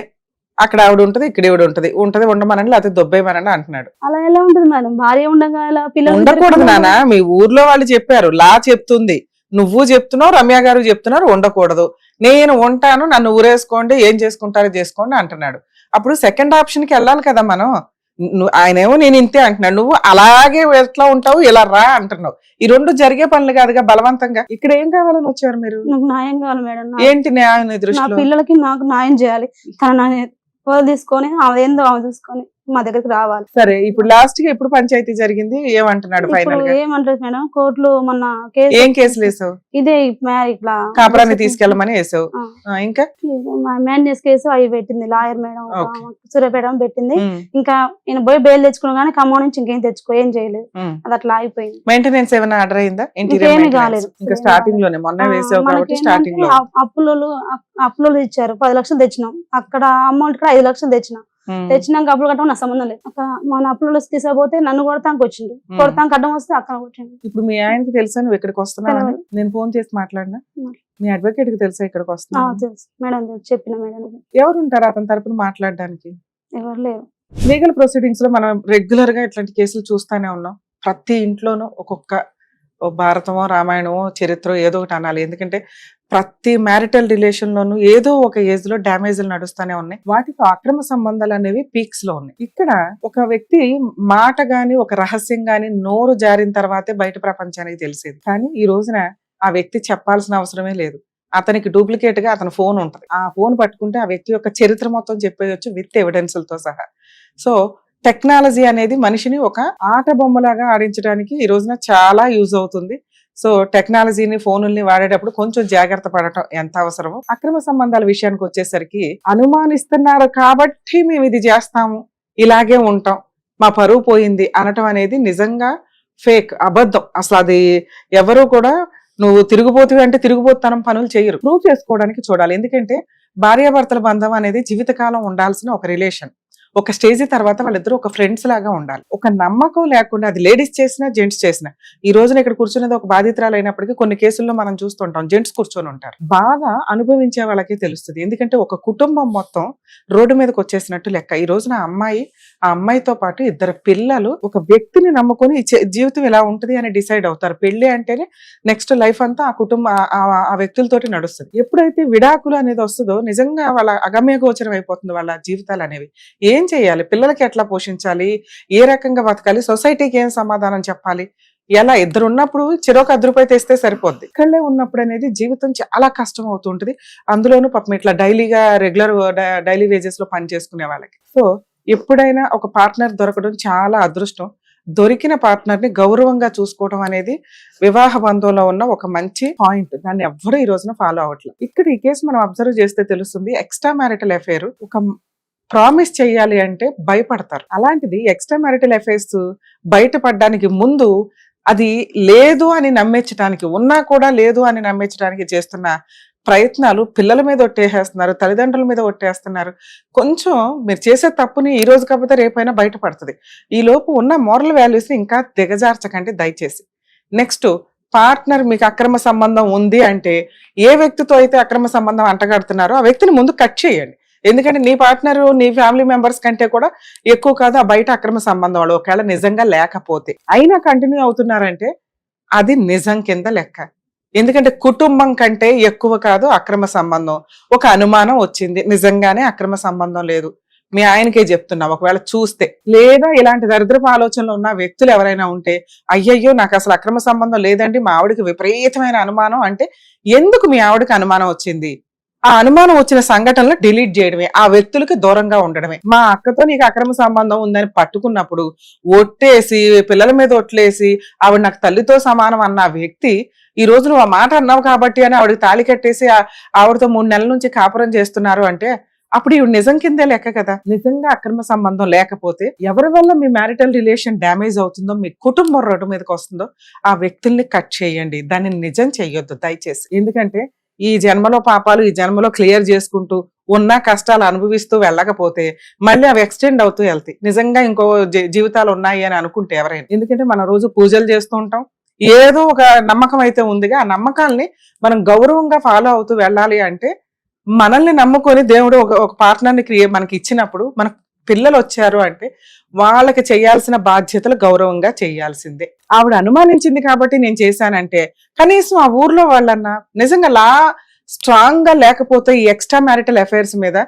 అక్కడ ఆవిడ ఉంటది, ఇక్కడ ఈవిడ ఉంటది, ఉండమనండి లేకపోతే దొబ్బేయమనండి అంటున్నాడు. అలా ఎలా ఉంటది మేడం? భార్య ఉండగా పిల్లలు ఉండకూడదు నాన్న. మీ ఊర్లో వాళ్ళు చెప్పారు, లా చెప్తుంది, నువ్వు చెప్తున్నావు, రమ్య గారు చెప్తున్నారు ఉండకూడదు. నేను ఉంటాను, నన్ను ఊరేసుకోండి, ఏం చేసుకుంటారో చేసుకోండి అంటున్నాడు. అప్పుడు సెకండ్ ఆప్షన్ కి వెళ్ళాలి కదా మనం. ఆయనేమో నేను ఇంతే అంటున్నాడు, నువ్వు అలాగే ఎట్లా ఉంటావు, ఇలా రా అంటున్నావు. ఈ 2 జరిగే పనులు కాదుగా బలవంతంగా. ఇక్కడ ఏం కావాలని వచ్చారు మీరు? నాకు న్యాయం కావాలి మేడం. ఏంటి న్యాయం? దృష్టిలో పిల్లలకి నాకు న్యాయం చేయాలి. తన వాళ్ళు తీసుకొని ఆమె ఏందో ఆమె చూసుకొని మా దగ్గరికి రావాలి. సరే ఇప్పుడు లాస్ట్ గా ఎప్పుడు పంచాయతీ జరిగింది, ఏమంటున్నాడు ఫైనల్ ఇప్పుడు గా? ఏమంటారు మేడం, కోర్టులో మొన్న ఏం కేసులు వేసావు? ఇదే ఇట్లా కాపురాన్ని తీసుకెళ్ళమని వేసావు. ఇంకా మ్యాన్యూస్ కేసు అవి పెట్టింది లాయర్ మేడం, Okay. సూర్యాపేట పెట్టింది. ఇంకా నేను పోయి బెయిల్ తెచ్చుకున్నా కానీ ఖమ్మం నుంచి ఇంకేం ఏం చేయలేదు, అది అట్లా అయిపోయింది. మెయింటెనెన్స్ ఏమైనా ఆర్డర్ అయిందా? ఇంకేమీ కాలేదు. ఇంకా స్టార్టింగ్ లోనే మొన్న వేసావు కాబట్టి స్టార్టింగ్ లో అప్పులు ఇచ్చారు, 10 లక్షలు తెచ్చినాం. అక్కడ అమౌంట్ కూడా 5 లక్షలు తెచ్చినాక అప్పులు కట్టడం నా సంబంధం లేదు. మన అప్పులు తీసుకపోతే నన్ను కొడతానికి వచ్చిండు, కొడతానికి అడ్డం వస్తే అక్కడ కొట్టిండు. ఇప్పుడు మీ ఆయనకి తెలుసా నువ్వు ఇక్కడికి వస్తున్నావు? నేను ఫోన్ చేసి మాట్లాడినా. మీ అడ్వకేట్ కి తెలుసా ఇక్కడికి వస్తున్నా? తెలుసు మేడం, చెప్పిన మేడం. ఎవరు ఉంటారు అతని తరపున మాట్లాడడానికి? ఎవరు లేరు. లీగల్ ప్రొసీడింగ్స్ లో మనం రెగ్యులర్ గా ఇట్లాంటి కేసులు చూస్తానే ఉన్నాం. ప్రతి ఇంట్లోనూ ఒక్కొక్క భారతమో రామాయణమో చరిత్ర ఏదో ఒకటి అనాలి. ఎందుకంటే ప్రతి మ్యారిటల్ రిలేషన్ లోనూ ఏదో ఒక ఏజ్ లో డ్యామేజ్లు నడుస్తూనే ఉన్నాయి. వాటితో అక్రమ సంబంధాలు అనేవి పీక్స్ లో ఉన్నాయి. ఇక్కడ ఒక వ్యక్తి మాట గాని ఒక రహస్యం గాని నోరు జారిన తర్వాతే బయట ప్రపంచానికి తెలిసేది. కానీ ఈ రోజున ఆ వ్యక్తి చెప్పాల్సిన అవసరమే లేదు. అతనికి డూప్లికేట్ గా అతని ఫోన్ ఉంటది. ఆ ఫోన్ పట్టుకుంటే ఆ వ్యక్తి యొక్క చరిత్ర మొత్తం చెప్పేయచ్చు విత్ ఎవిడెన్స్లతో సహా. సో టెక్నాలజీ అనేది మనిషిని ఒక ఆట బొమ్మలాగా ఆడించడానికి ఈ రోజున చాలా యూజ్ అవుతుంది. సో టెక్నాలజీని ఫోనుల్ని వాడేటప్పుడు కొంచెం జాగ్రత్త పడటం ఎంత అవసరమో. అక్రమ సంబంధాల విషయానికి వచ్చేసరికి అనుమానిస్తున్నారు కాబట్టి మేము ఇది చేస్తాము, ఇలాగే ఉంటాం, మా పరువు పోయింది అనటం అనేది నిజంగా ఫేక్, అబద్ధం. అసలు అది ఎవరు కూడా నువ్వు తిరుగుబోతువి అంటే తిరుగుబోతుతనం పనులు చేయరు. ప్రూవ్ చేసుకోవడానికి చూడాలి. ఎందుకంటే భార్యాభర్తల బంధం అనేది జీవితకాలం ఉండాల్సిన ఒక రిలేషన్. ఒక స్టేజ్ తర్వాత వాళ్ళిద్దరూ ఒక ఫ్రెండ్స్ లాగా ఉండాలి. ఒక నమ్మకం లేకుండా, అది లేడీస్ చేసినా జెంట్స్ చేసినా, ఈ రోజున ఇక్కడ కూర్చునేది ఒక బాధితురాలు అయినప్పటికీ కొన్ని కేసుల్లో మనం చూస్తుంటాం జెంట్స్ కూర్చొని ఉంటారు. బాధ అనుభవించే వాళ్ళకే తెలుస్తుంది. ఎందుకంటే ఒక కుటుంబం మొత్తం రోడ్డు మీదకి వచ్చేసినట్టు లెక్క. ఈ రోజున ఆ అమ్మాయితో పాటు 2 పిల్లలు ఒక వ్యక్తిని నమ్ముకొని జీవితం ఇలా ఉంటది అని డిసైడ్ అవుతారు. పెళ్లి అంటేనే నెక్స్ట్ లైఫ్ అంతా ఆ కుటుంబం ఆ వ్యక్తులతోటి నడుస్తుంది. ఎప్పుడైతే విడాకులు అనేది వస్తుందో నిజంగా వాళ్ళ అగమ్య గోచరం అయిపోతుంది వాళ్ళ జీవితాలు అనేవి. ఏం చేయాలి, పిల్లలకి ఎట్లా పోషించాలి, ఏ రకంగా బతకాలి, సొసైటీకి ఏం సమాధానం చెప్పాలి, ఎలా? 2 ఉన్నప్పుడు చెరొక 10 రూపాయలు తెస్తే సరిపోద్ది. ఇక్కడే ఉన్నప్పుడు అనేది జీవితం చాలా కష్టం అవుతుంటది. అందులోనూ పాపం ఇట్లా డైలీ వేజెస్ లో పని చేసుకునే వాళ్ళకి. సో ఎప్పుడైనా ఒక పార్ట్నర్ దొరకడం చాలా అదృష్టం. దొరికిన పార్ట్నర్ ని గౌరవంగా చూసుకోవడం అనేది వివాహ బంధంలో ఉన్న ఒక మంచి పాయింట్. దాన్ని ఎవ్వరూ ఈ రోజున ఫాలో అవ్వట్లేదు. ఇక్కడ ఈ కేసు మనం అబ్జర్వ్ చేస్తే తెలుస్తుంది, ఎక్స్ట్రా మ్యారిటల్ అఫైర్ ఒక ప్రామిస్ చేయాలి అంటే భయపడతారు. అలాంటిది ఎక్స్ట్రా మ్యారిటల్ అఫైర్స్ బయటపడడానికి ముందు అది లేదు అని నమ్మించడానికి, ఉన్నా కూడా లేదు అని నమ్మించడానికి చేస్తున్న ప్రయత్నాలు పిల్లల మీద ఒట్టేసేస్తున్నారు, తల్లిదండ్రుల మీద ఒట్టేస్తున్నారు. కొంచెం మీరు చేసే తప్పుని ఈ రోజు కాకపోతే రేపైనా బయటపడుతుంది. ఈ లోపు ఉన్న మోరల్ వాల్యూస్ ని ఇంకా దిగజార్చకండి దయచేసి. నెక్స్ట్, పార్ట్నర్ మీకు అక్రమ సంబంధం ఉంది అంటే ఏ వ్యక్తితో అయితే అక్రమ సంబంధం అంటగడుతున్నారో ఆ వ్యక్తిని ముందు కట్ చేయండి. ఎందుకంటే నీ పార్ట్నర్ నీ ఫ్యామిలీ మెంబర్స్ కంటే కూడా ఎక్కువ కాదు ఆ బయట అక్రమ సంబంధం వాళ్ళు. ఒకవేళ నిజంగా లేకపోతే అయినా కంటిన్యూ అవుతున్నారంటే అది నిజం కింద లెక్క. ఎందుకంటే కుటుంబం కంటే ఎక్కువ కాదు అక్రమ సంబంధం. ఒక అనుమానం వచ్చింది, నిజంగానే అక్రమ సంబంధం లేదు, మీ ఆయనకే చెప్తున్నా, ఒకవేళ చూస్తే లేదా ఇలాంటి దరిద్రపు ఆలోచనలు ఉన్న వ్యక్తులు ఎవరైనా ఉంటే, అయ్యయ్యో నాకు అసలు అక్రమ సంబంధం లేదండి, మా ఆవిడకి విపరీతమైన అనుమానం అంటే ఎందుకు మీ ఆవిడకి అనుమానం వచ్చింది? ఆ అనుమానం వచ్చిన సంఘటనలు డిలీట్ చేయడమే, ఆ వ్యక్తులకి దూరంగా ఉండడమే. మా అక్కతో నీకు అక్రమ సంబంధం ఉందని పట్టుకున్నప్పుడు ఒట్టేసి పిల్లల మీద ఒట్లేసి ఆవిడ నాకు తల్లితో సమానం అన్న వ్యక్తి ఈ రోజు నువ్వు ఆ మాట అన్నావు కాబట్టి అని ఆవిడకి తాళి కట్టేసి ఆవిడతో 3 నెలల నుంచి కాపురం చేస్తున్నారు అంటే అప్పుడు ఇవి నిజం కిందే లెక్క కదా. నిజంగా అక్రమ సంబంధం లేకపోతే ఎవరి వల్ల మీ మ్యారిటల్ రిలేషన్ డ్యామేజ్ అవుతుందో, మీ కుటుంబం రోడ్డు మీదకి వస్తుందో ఆ వ్యక్తుల్ని కట్ చేయండి. దాన్ని నిజం చెయ్యొద్దు దయచేసి. ఎందుకంటే ఈ జన్మలో పాపాలు ఈ జన్మలో క్లియర్ చేసుకుంటూ ఉన్న కష్టాలు అనుభవిస్తూ వెళ్ళకపోతే మళ్ళీ అవి ఎక్స్టెండ్ అవుతూ వెళ్తాయి. నిజంగా ఇంకో జీవితాలు ఉన్నాయి అని అనుకుంటే ఎవరైనా. ఎందుకంటే మనం రోజు పూజలు చేస్తూ ఉంటాం, ఏదో ఒక నమ్మకం అయితే ఉందిగా, ఆ నమ్మకాల్ని మనం గౌరవంగా ఫాలో అవుతూ వెళ్ళాలి. అంటే మనల్ని నమ్ముకొని దేవుడు ఒక పార్ట్నర్ని మనకి ఇచ్చినప్పుడు మనకు పిల్లలు వచ్చారు అంటే వాళ్ళకి చేయాల్సిన బాధ్యతలు గౌరవంగా చేయాల్సిందే. ఆవిడ అనుమానించింది కాబట్టి నేను చేశానంటే కనీసం ఆ ఊర్లో వాళ్ళన్నా నిజంగా స్ట్రాంగ్ గా లేకపోతే ఈ ఎక్స్ట్రా మ్యారిటల్ అఫైర్స్ మీద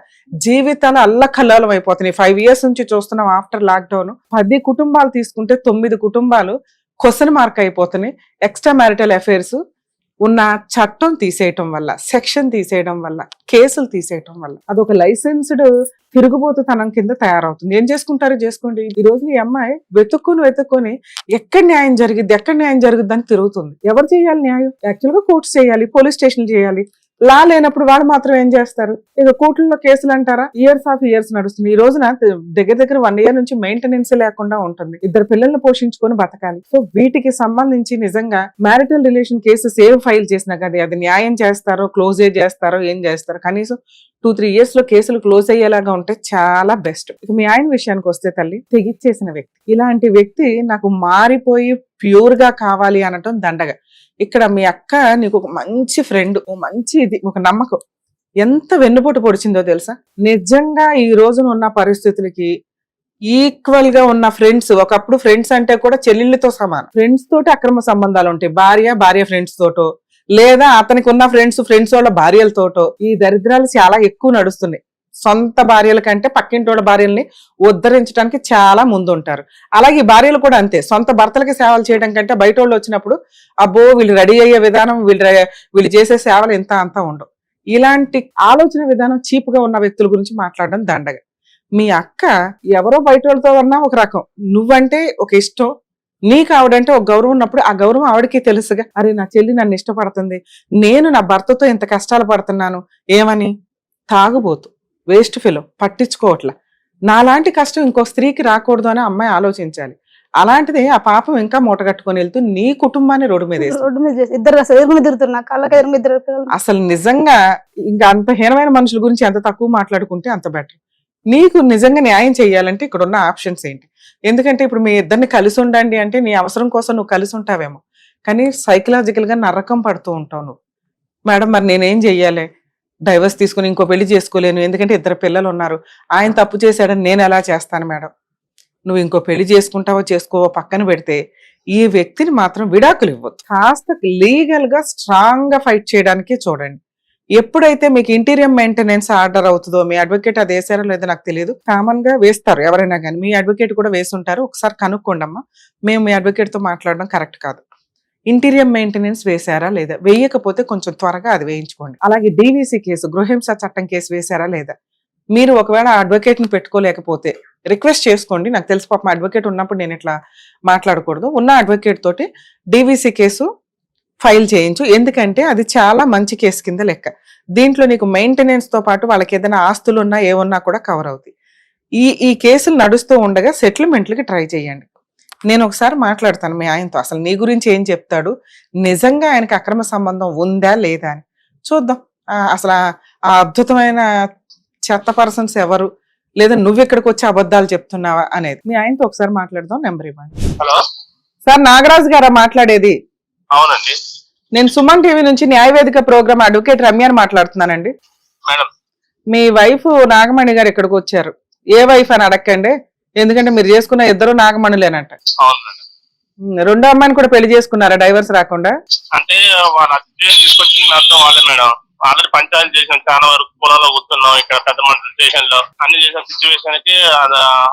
జీవితాలు అల్లకల్లోలం అయిపోతున్నాయి. 5 years నుంచి చూస్తున్నాం. ఆఫ్టర్ లాక్డౌన్ 10 కుటుంబాలు తీసుకుంటే 9 కుటుంబాలు క్వశ్చన్ మార్క్ అయిపోతున్నాయి. ఎక్స్ట్రా మ్యారిటల్ అఫైర్స్ ఉన్న చట్టం తీసేయటం వల్ల, సెక్షన్ తీసేయడం వల్ల, కేసులు తీసేయటం వల్ల అదొక లైసెన్స్డ్ తిరుగుబోతుతనం కింద తయారవుతుంది. ఏం చేసుకుంటారో చేసుకోండి. ఈ రోజు ఈ అమ్మాయి వెతుక్కొని ఎక్కడ న్యాయం జరిగిద్ది అని తిరుగుతుంది. ఎవరు చేయాలి న్యాయం? యాక్చువల్ గా కోర్టు చేయాలి, పోలీస్ స్టేషన్ చేయాలి. లా లేనప్పుడు వాళ్ళు మాత్రం ఏం చేస్తారు? ఇక కోర్టుల్లో కేసులు అంటారా, ఇయర్స్ నడుస్తుంది. ఈ రోజున దగ్గర 1 year నుంచి మెయింటెనెన్స్ లేకుండా ఉంటుంది. 2 పిల్లల్ని పోషించుకొని బతకాలి. సో వీటికి సంబంధించి నిజంగా మ్యారిటల్ రిలేషన్ కేసెస్ ఏం ఫైల్ చేసినా కదా అది న్యాయం చేస్తారో, క్లోజ్ చేస్తారో, ఏం చేస్తారో, కనీసం 2-3 years లో కేసులు క్లోజ్ అయ్యేలాగా ఉంటే చాలా బెస్ట్. ఇక మీ ఆయన విషయానికి వస్తే తల్లి, తెగిచ్చేసిన వ్యక్తి. ఇలాంటి వ్యక్తి నాకు మారిపోయి ప్యూర్ గా కావాలి అనటం దండగ. ఇక్కడ మీ అక్క నీకు ఒక మంచి ఫ్రెండ్, మంచి ఇది, ఒక నమ్మకం ఎంత వెన్నుపోటు పొడిచిందో తెలుసా? నిజంగా ఈ రోజున ఉన్న పరిస్థితులకి ఈక్వల్ గా ఉన్న ఫ్రెండ్స్, ఒకప్పుడు ఫ్రెండ్స్ అంటే కూడా చెల్లెళ్ళతో సమానం. ఫ్రెండ్స్ తోటి అక్రమ సంబంధాలు ఉంటాయి. భార్య ఫ్రెండ్స్ తోటో, లేదా అతనికి ఉన్న ఫ్రెండ్స్ వాళ్ళ భార్యలతోటో ఈ దరిద్రాలు చాలా ఎక్కువ నడుస్తున్నాయి. సొంత భార్యల కంటే పక్కింటోళ్ళ భార్యల్ని ఉద్ధరించడానికి చాలా ముందు ఉంటారు. అలాగే భార్యలు కూడా అంతే. సొంత భర్తలకి సేవలు చేయడం కంటే బయట వాళ్ళు వచ్చినప్పుడు అబ్బో వీళ్ళు రెడీ అయ్యే విధానం, వీళ్ళు చేసే సేవలు ఇంత అంతా ఉండవు. ఇలాంటి ఆలోచన విధానం చీపుగా ఉన్న వ్యక్తుల గురించి మాట్లాడడం దండగా. మీ అక్క ఎవరో బయట వాళ్ళతో ఉన్నా ఒక రకం, నువ్వంటే ఒక ఇష్టం, నీకు ఆవిడంటే ఒక గౌరవం ఉన్నప్పుడు ఆ గౌరవం ఆవిడకి తెలుసుగా. అరే నా చెల్లి నన్ను ఇష్టపడుతుంది, నేను నా భర్తతో ఇంత కష్టాలు పడుతున్నాను, ఏమని? తాగుబోతు, వేస్ట్ ఫెలో, పట్టించుకోవట్లా. నాలాంటి కష్టం ఇంకో స్త్రీకి రాకూడదు అని అమ్మాయి ఆలోచించాలి. అలాంటిది ఆ పాపం ఇంకా మూటగట్టుకొని వెళ్తూ నీ కుటుంబాన్ని రోడ్డు మీద అసలు నిజంగా ఇంకా అంత హీనమైన మనుషుల గురించి ఎంత తక్కువ మాట్లాడుకుంటే అంత బెటర్. నీకు నిజంగా న్యాయం చేయాలంటే ఇక్కడ ఉన్న ఆప్షన్స్ ఏంటి? ఎందుకంటే ఇప్పుడు మీ ఇద్దరిని కలిసి ఉండండి అంటే నీ అవసరం కోసం నువ్వు కలిసి ఉంటావేమో, కానీ సైకలాజికల్ గా నరకం పడుతూ ఉంటావు నువ్వు. మేడం మరి నేనేం చెయ్యాలి? డైవర్స్ తీసుకుని ఇంకో పెళ్లి చేసుకోలేను, ఎందుకంటే 2 పిల్లలు ఉన్నారు, ఆయన తప్పు చేశాడని నేను ఎలా చేస్తాను మేడం? నువ్వు ఇంకో పెళ్లి చేసుకుంటావో చేసుకోవో పక్కన పెడితే ఈ వ్యక్తిని మాత్రం విడాకులు ఇవ్వద్దు. కాస్త లీగల్ గా స్ట్రాంగ్ గా ఫైట్ చేయడానికి చూడండి. ఎప్పుడైతే మీకు ఇంటీరియర్ మెయింటెనెన్స్ ఆర్డర్ అవుతుందో, మీ అడ్వకేట్ అది వేసారో లేదో నాకు తెలియదు, కామన్ గా వేస్తారు ఎవరైనా కానీ, మీ అడ్వకేట్ కూడా వేసుంటారు, ఒకసారి కనుక్కోండి అమ్మా. మేము మీ అడ్వకేట్ తో మాట్లాడడం కరెక్ట్ కాదు. ఇంటీరియర్ మెయింటెనెన్స్ వేశారా లేదా? వేయకపోతే కొంచెం త్వరగా అది వేయించుకోండి. అలాగే డీవీసీ కేసు, గృహహింస చట్టం కేసు వేశారా లేదా? మీరు ఒకవేళ అడ్వకేట్ ని పెట్టుకోలేకపోతే రిక్వెస్ట్ చేసుకోండి. నాకు తెలిసి పాపం అడ్వకేట్ ఉన్నప్పుడు నేను ఇట్లా మాట్లాడకూడదు. ఉన్న అడ్వకేట్ తోటి డీవీసీ కేసు ఫైల్ చేయించు, ఎందుకంటే అది చాలా మంచి కేసు కింద లెక్క. దీంట్లో నీకు మెయింటెనెన్స్ తో పాటు వాళ్ళకి ఏదైనా ఆస్తులు ఉన్నా ఏమన్నా కూడా కవర్ అవుతాయి. ఈ కేసులు నడుస్తూ ఉండగా సెటిల్మెంట్లకి ట్రై చేయండి. నేను ఒకసారి మాట్లాడతాను మీ ఆయనతో, అసలు నీ గురించి ఏం చెప్తాడు, నిజంగా ఆయనకి అక్రమ సంబంధం ఉందా లేదా అని చూద్దాం. అసలు ఆ అద్భుతమైన చెత్త పర్సన్స్ ఎవరు, లేదా నువ్వు ఇక్కడికి వచ్చి అబద్ధాలు చెప్తున్నావా అనేది మీ ఆయనతో ఒకసారి మాట్లాడదాం. నెంబర్ ఇవ్వండి. హలో సార్, నాగరాజు గారా మాట్లాడేది? అవునండి. నేను సుమన్ టీవీ నుంచి న్యాయవేదిక ప్రోగ్రామ్ అడ్వకేట్ రమ్య అని మాట్లాడుతున్నానండి. మేడం, మీ వైఫ్ నాగమణి గారు ఇక్కడికి వచ్చారు. ఏ వైఫ్ అని అడగండి, ఎందుకంటే మీరు చేసుకున్న 2 నాగమణులేనంట. రెండో అమ్మాయిని కూడా పెళ్లి చేసుకున్నారా డైవర్స్ రాకుండా? అంటే వాళ్ళ అధ్యయనం తీసుకొచ్చి నాతో వాళ్ళే మేడం. ఆల్రెడీ పంచాయతీ చేసిన చాలా వరకు పొలంలో కూర్చున్నాం, ఇక్కడ పెద్ద మంత్రి స్టేషన్ లో అన్ని చేసిన సిచ్యువేషన్ కి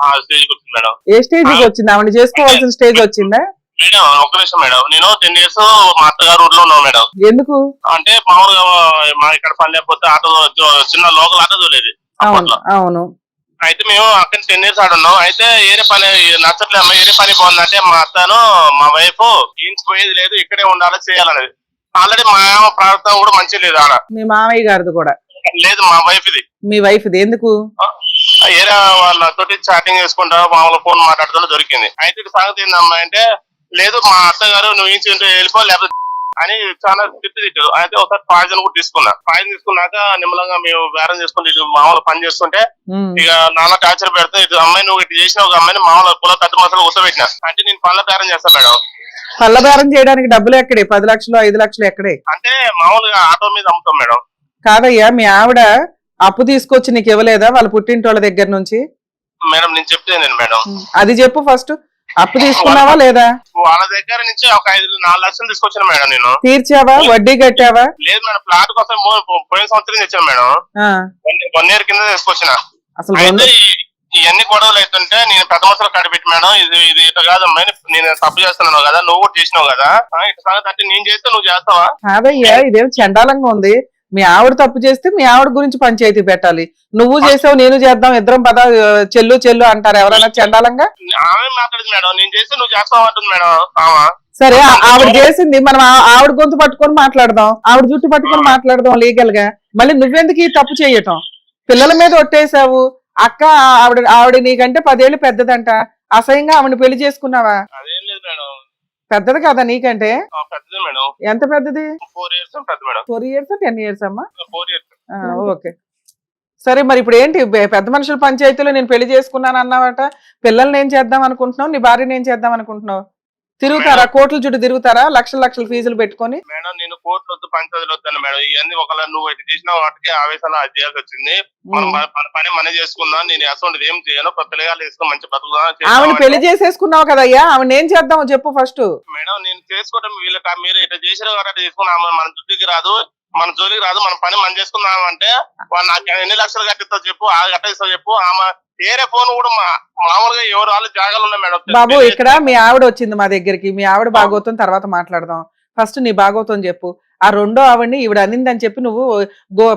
ఆ స్టేజ్ కి వచ్చింది మేడం. ఏ స్టేజ్ కి వచ్చింది? ఆవిడ చేసుకోవాల్సిన స్టేజ్ వచ్చిందా? మేడం ఒక నిమిషం మేడం, నేను 10 years మా అత్తగారు ఊర్లో ఉన్నాను మేడం. ఎందుకు అంటే మామూలుగా మా ఇక్కడ పని లేకపోతే ఆటో, చిన్న లోకల్ ఆటో తోలేది. అవును. అయితే మేము అక్కడ 10 years ఆడున్నాం. అయితే ఏరే పని నచ్చట్లేదు అమ్మా, ఏరే పని బాగుందంటే మా అత్తను మా వైఫ్ పోయేది లేదు, ఇక్కడే ఉండాలి చేయాలనేది. ఆల్రెడీ మా ప్రాంతం కూడా మంచి లేదు ఆడ. మీ మామయ్య గారిది కూడా లేదు, మా వైఫ్ ఇది. మీ వైఫ్ ఇది ఎందుకు? ఏరే వాళ్ళతోటి చాటింగ్ చేసుకుంటా మామూలు ఫోన్ మాట్లాడుతూ దొరికింది. అయితే ఇది సంగతి ఏందమ్మా అంటే, లేదు మా అత్తగారు నువ్వు ఇంటి వెళ్ళిపో లేకపోతే అని చాలా తిట్టారు. అయితే ఒకసారి పాయిజన్ కూడా తీసుకున్నా. పాయిజన్ తీసుకున్నాక నిమ్మలంగా మేము బేరం చేసుకుంటే మామూలు పని చేస్తుంటే ఇక నాన్న టార్చర్ పెడితే, ఇది అమ్మాయి నువ్వు ఇటు చేసిన ఒక అమ్మాయిని మామూలు కుల 10 మాసాలు కూర్చోబెట్టినా. అంటే నేను పళ్ళ బేరం చేస్తాను మేడం. పళ్ళ బేరం చేయడానికి డబ్బులు ఎక్కడే? 10 లక్షలు 5 లక్షలు ఎక్కడే? అంటే మామూలుగా ఆటో మీద అమ్ముతాం మేడం. కాదయ్యా, మీ ఆవిడ అప్పు తీసుకొచ్చి నీకు ఇవ్వలేదా వాళ్ళ పుట్టింటోళ్ళ దగ్గర నుంచి? మేడం నేను చెప్తే మేడం అది చెప్పు ఫస్ట్. అప్పు తీసుకున్నావా లేదా? వాళ్ళ దగ్గర నుంచి ఒక 4 లక్షలు తీసుకొచ్చాను మేడం. నేను తీర్చావా? వడ్డీ కట్టావా? లేదు మేడం, ప్లాట్ కోసం పోయిన సంవత్సరం తెచ్చాను మేడం. 1 year కింద తీసుకొచ్చిన. అసలు ఇవన్నీ గొడవలు అవుతుంటే నేను పెద్ద మనుషులు కడిపెట్టి మేడం ఇది ఇట్లా కాదమ్మా నేను తప్పు చేస్తున్నాను కదా, నువ్వు కూడా చేసినావు కదా, ఇట్లా సంగతి అంటే నేను చేస్తే నువ్వు చేస్తావా? కాదయ్యా, ఇదేం చండాలంగా ఉంది. మీ ఆవిడ తప్పు చేస్తే మీ ఆవిడ గురించి పంచాయతీ పెట్టాలి. నువ్వు చేసావు నేను చేద్దాం ఇద్దరం పద చెల్లు చెల్లు అంటారు ఎవరైనా చండాలంగా? ఆమె మాట్లాడింది మేడం, నేను చేస్తే నువ్వు చేస్తావు అంటుంది మేడం. సరే ఆవిడ చేసింది, మనం ఆవిడ గొంతు పట్టుకొని మాట్లాడదాం, ఆవిడ జుట్టు పట్టుకొని మాట్లాడదాం లీగల్ గా. మళ్ళీ నువ్వెందుకు ఈ తప్పు చేయటం? పిల్లల మీద ఒట్టేసావు. అక్క ఆవిడ నీకంటే 10 ఏళ్ళు పెద్దదంట, అసహ్యంగా ఆవిడ పెళ్లి చేసుకున్నావా? అదేం లేదు మేడం. పెద్దది కదా నీకంటే? పెద్దది మేడం. ఎంత పెద్దది? 4 years పెద్ద మేడం. 4 years 10 years అమ్మా? 4 years. ఓకే సరే, మరి ఇప్పుడు ఏంటి పెద్ద మనుషుల పంచాయతీలో నేను పెళ్లి చేసుకున్నాను అన్నావట, పిల్లల్ని ఏం చేద్దాం అనుకుంటున్నావు, నీ భార్యని ఏం చేద్దాం అనుకుంటున్నావు? తిరుగుతారా కోట్ల చుట్టూ తిరుగుతారా లక్షల ఫీజులు పెట్టుకొని? మేడం నేను కోర్టులు వద్దు పంచాయతీలు వద్దాను మేడం, ఇవన్నీ ఒకవేళ నువ్వు అయితే చేసిన వాటికి ఆవేశంలో అది చేయాల్సి వచ్చింది. మనం మన పని మనం చేసుకుందాం, నేను అసలు ఏం చేయను, పిల్లగాళ్ళు వేసుకుని మంచి బతుకుదాం. ఆవిడ పెళ్లి చేసేసుకున్నావు కదయ్యా, ఆవిడ ఏం చేద్దామో చెప్పు ఫస్ట్. మేడం నేను చేసుకోవడం వీళ్ళకి మీరు ఇట్లా చేసిన కాబట్టి చేసుకున్నాం, మన దుడ్డికి రాదు, మన జోలికి రాదు, మన పని మనం చేసుకుందాం అంటే నాకు ఎన్ని లక్షలు కట్టిస్తావు చెప్పు, కట్టిస్తావు చెప్పు. ఆమె వేరే ఫోన్ కూడా మామూలుగా ఎవరు వాళ్ళు జాగాలు ఉన్నాయి మేడం. బాబు ఇక్కడ మీ ఆవిడ వచ్చింది మా దగ్గరికి, మీ ఆవిడ బాగోతం తర్వాత మాట్లాడదాం. ఫస్ట్ నీ బాగోతం చెప్పు. ఆ రెండో ఆవిడని ఈవిడ అనిందని చెప్పి నువ్వు